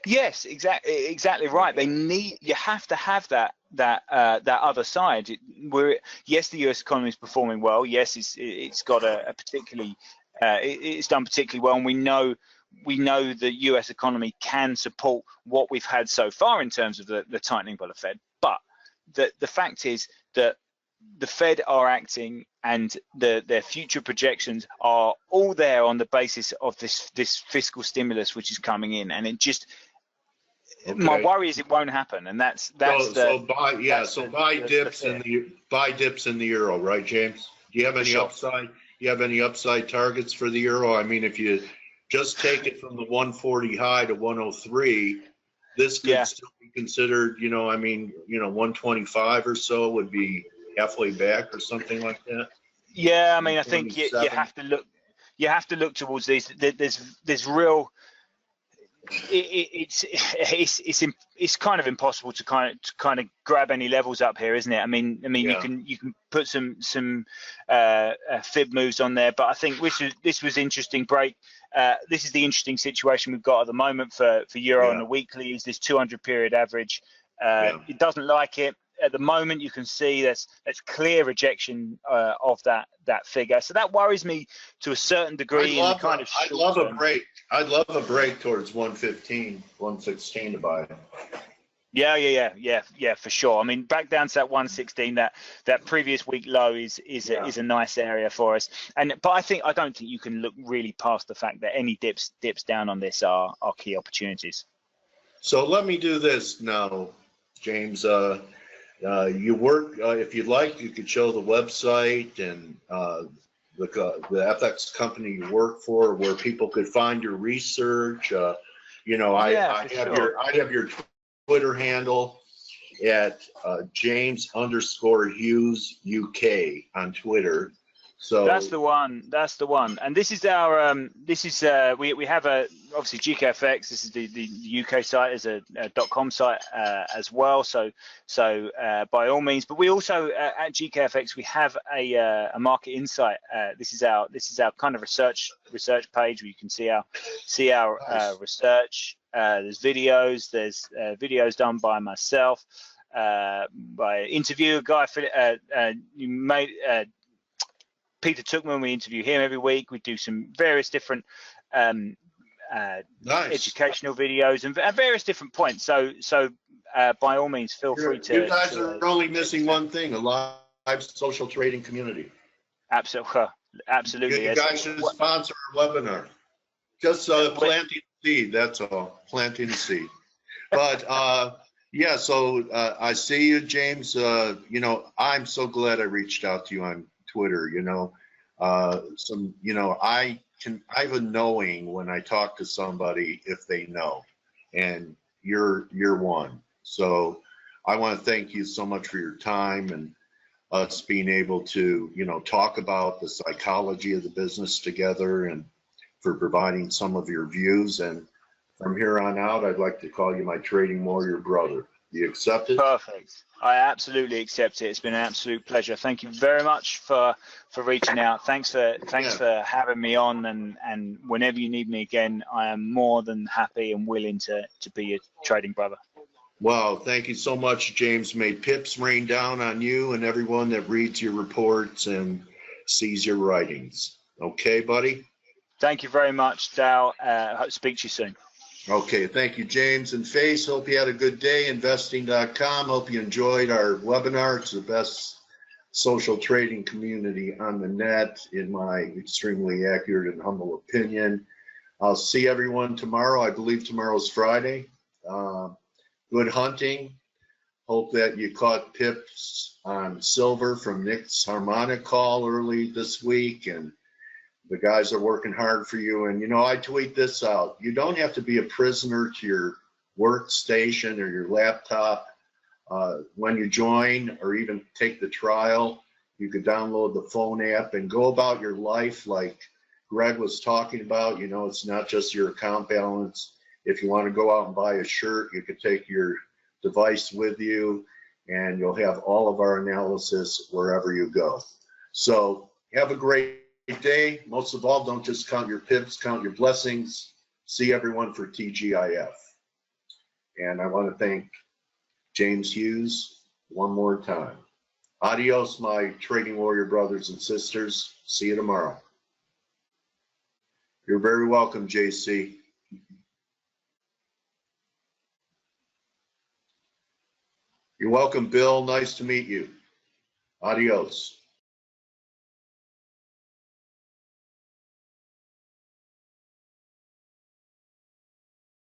Yes, exactly right. You have to have that other side. Yes, the US economy is performing well. Yes, it's got a particularly it's done particularly well, and we know the US economy can support what we've had so far in terms of the tightening by the Fed. But the fact is that the Fed are acting, and their future projections are all there on the basis of this fiscal stimulus which is coming in, and it just. Okay. My worry is it won't happen, and that's buy dips in the euro, right, James? Do you have any upside? You have any upside targets for the euro? I mean, if you just take it from the 140 high to 103, this could still be considered, 125 or so would be halfway back or something like that. Yeah, I mean, I think you have to look. You have to look towards these. There's real. It's kind of impossible to kind of grab any levels up here, isn't it? I mean, you can put some fib moves on there, but I think this was interesting break. This is the interesting situation we've got at the moment for euro on the weekly. Is this 200 period average? It doesn't like it. At the moment, you can see that's clear rejection of that figure. So that worries me to a certain degree. I'd love a break. I'd love a break towards 115, 116 to buy it. Yeah, for sure. I mean, back down to that 116, that previous week low is a nice area for us. But I don't think you can look really past the fact that any dips down on this are key opportunities. So let me do this now, James. You work, if you'd like, you could show the website and the FX company you work for, where people could find your research. I'd have your Twitter handle at James_Hughes UK on Twitter. So that's the one. And this is our we have obviously GKFX. This is the UK site, is a .com site as well. So by all means, but we also at GKFX we have a market insight. This is our kind of research page where you can see our research. There's videos done by myself, by interview a guy. You made. Peter Tuchman, we interview him every week. We do some various different educational videos and various different points. So by all means, feel free to. You guys are only missing one thing: a live social trading community. Absolutely. You guys should sponsor a webinar. Just planting a seed. That's all. Planting a seed. But so I see you, James. I'm so glad I reached out to you on Twitter. I have a knowing when I talk to somebody if they know, and you're one. So I want to thank you so much for your time and us being able to talk about the psychology of the business together, and for providing some of your views. And from here on out, I'd like to call you my trading warrior brother. Do you accept it? Perfect. I absolutely accept it. It's been an absolute pleasure. Thank you very much for reaching out. Thanks for having me on, and whenever you need me again, I am more than happy and willing to be your trading brother. Wow, thank you so much, James. May pips rain down on you and everyone that reads your reports and sees your writings. Okay, buddy? Thank you very much, Dale. Hope to speak to you soon. Okay, thank you, James and Face. Hope you had a good day. Investing.com. Hope you enjoyed our webinar. It's the best social trading community on the net, in my extremely accurate and humble opinion. I'll see everyone tomorrow. I believe tomorrow's Friday. Good hunting. Hope that you caught pips on silver from Nick's harmonic call early this week, and the guys are working hard for you. And I tweet this out: you don't have to be a prisoner to your workstation or your laptop when you join, or even take the trial. You could download the phone app and go about your life like Greg was talking about. It's not just your account balance. If you want to go out and buy a shirt, you could take your device with you, and you'll have all of our analysis wherever you go. So have a great day. Most of all, don't just count your pips, count your blessings. See everyone for TGIF. And I want to thank James Hughes one more time. Adios, my trading warrior brothers and sisters. See you tomorrow. You're very welcome, JC. You're welcome, Bill. Nice to meet you. Adios.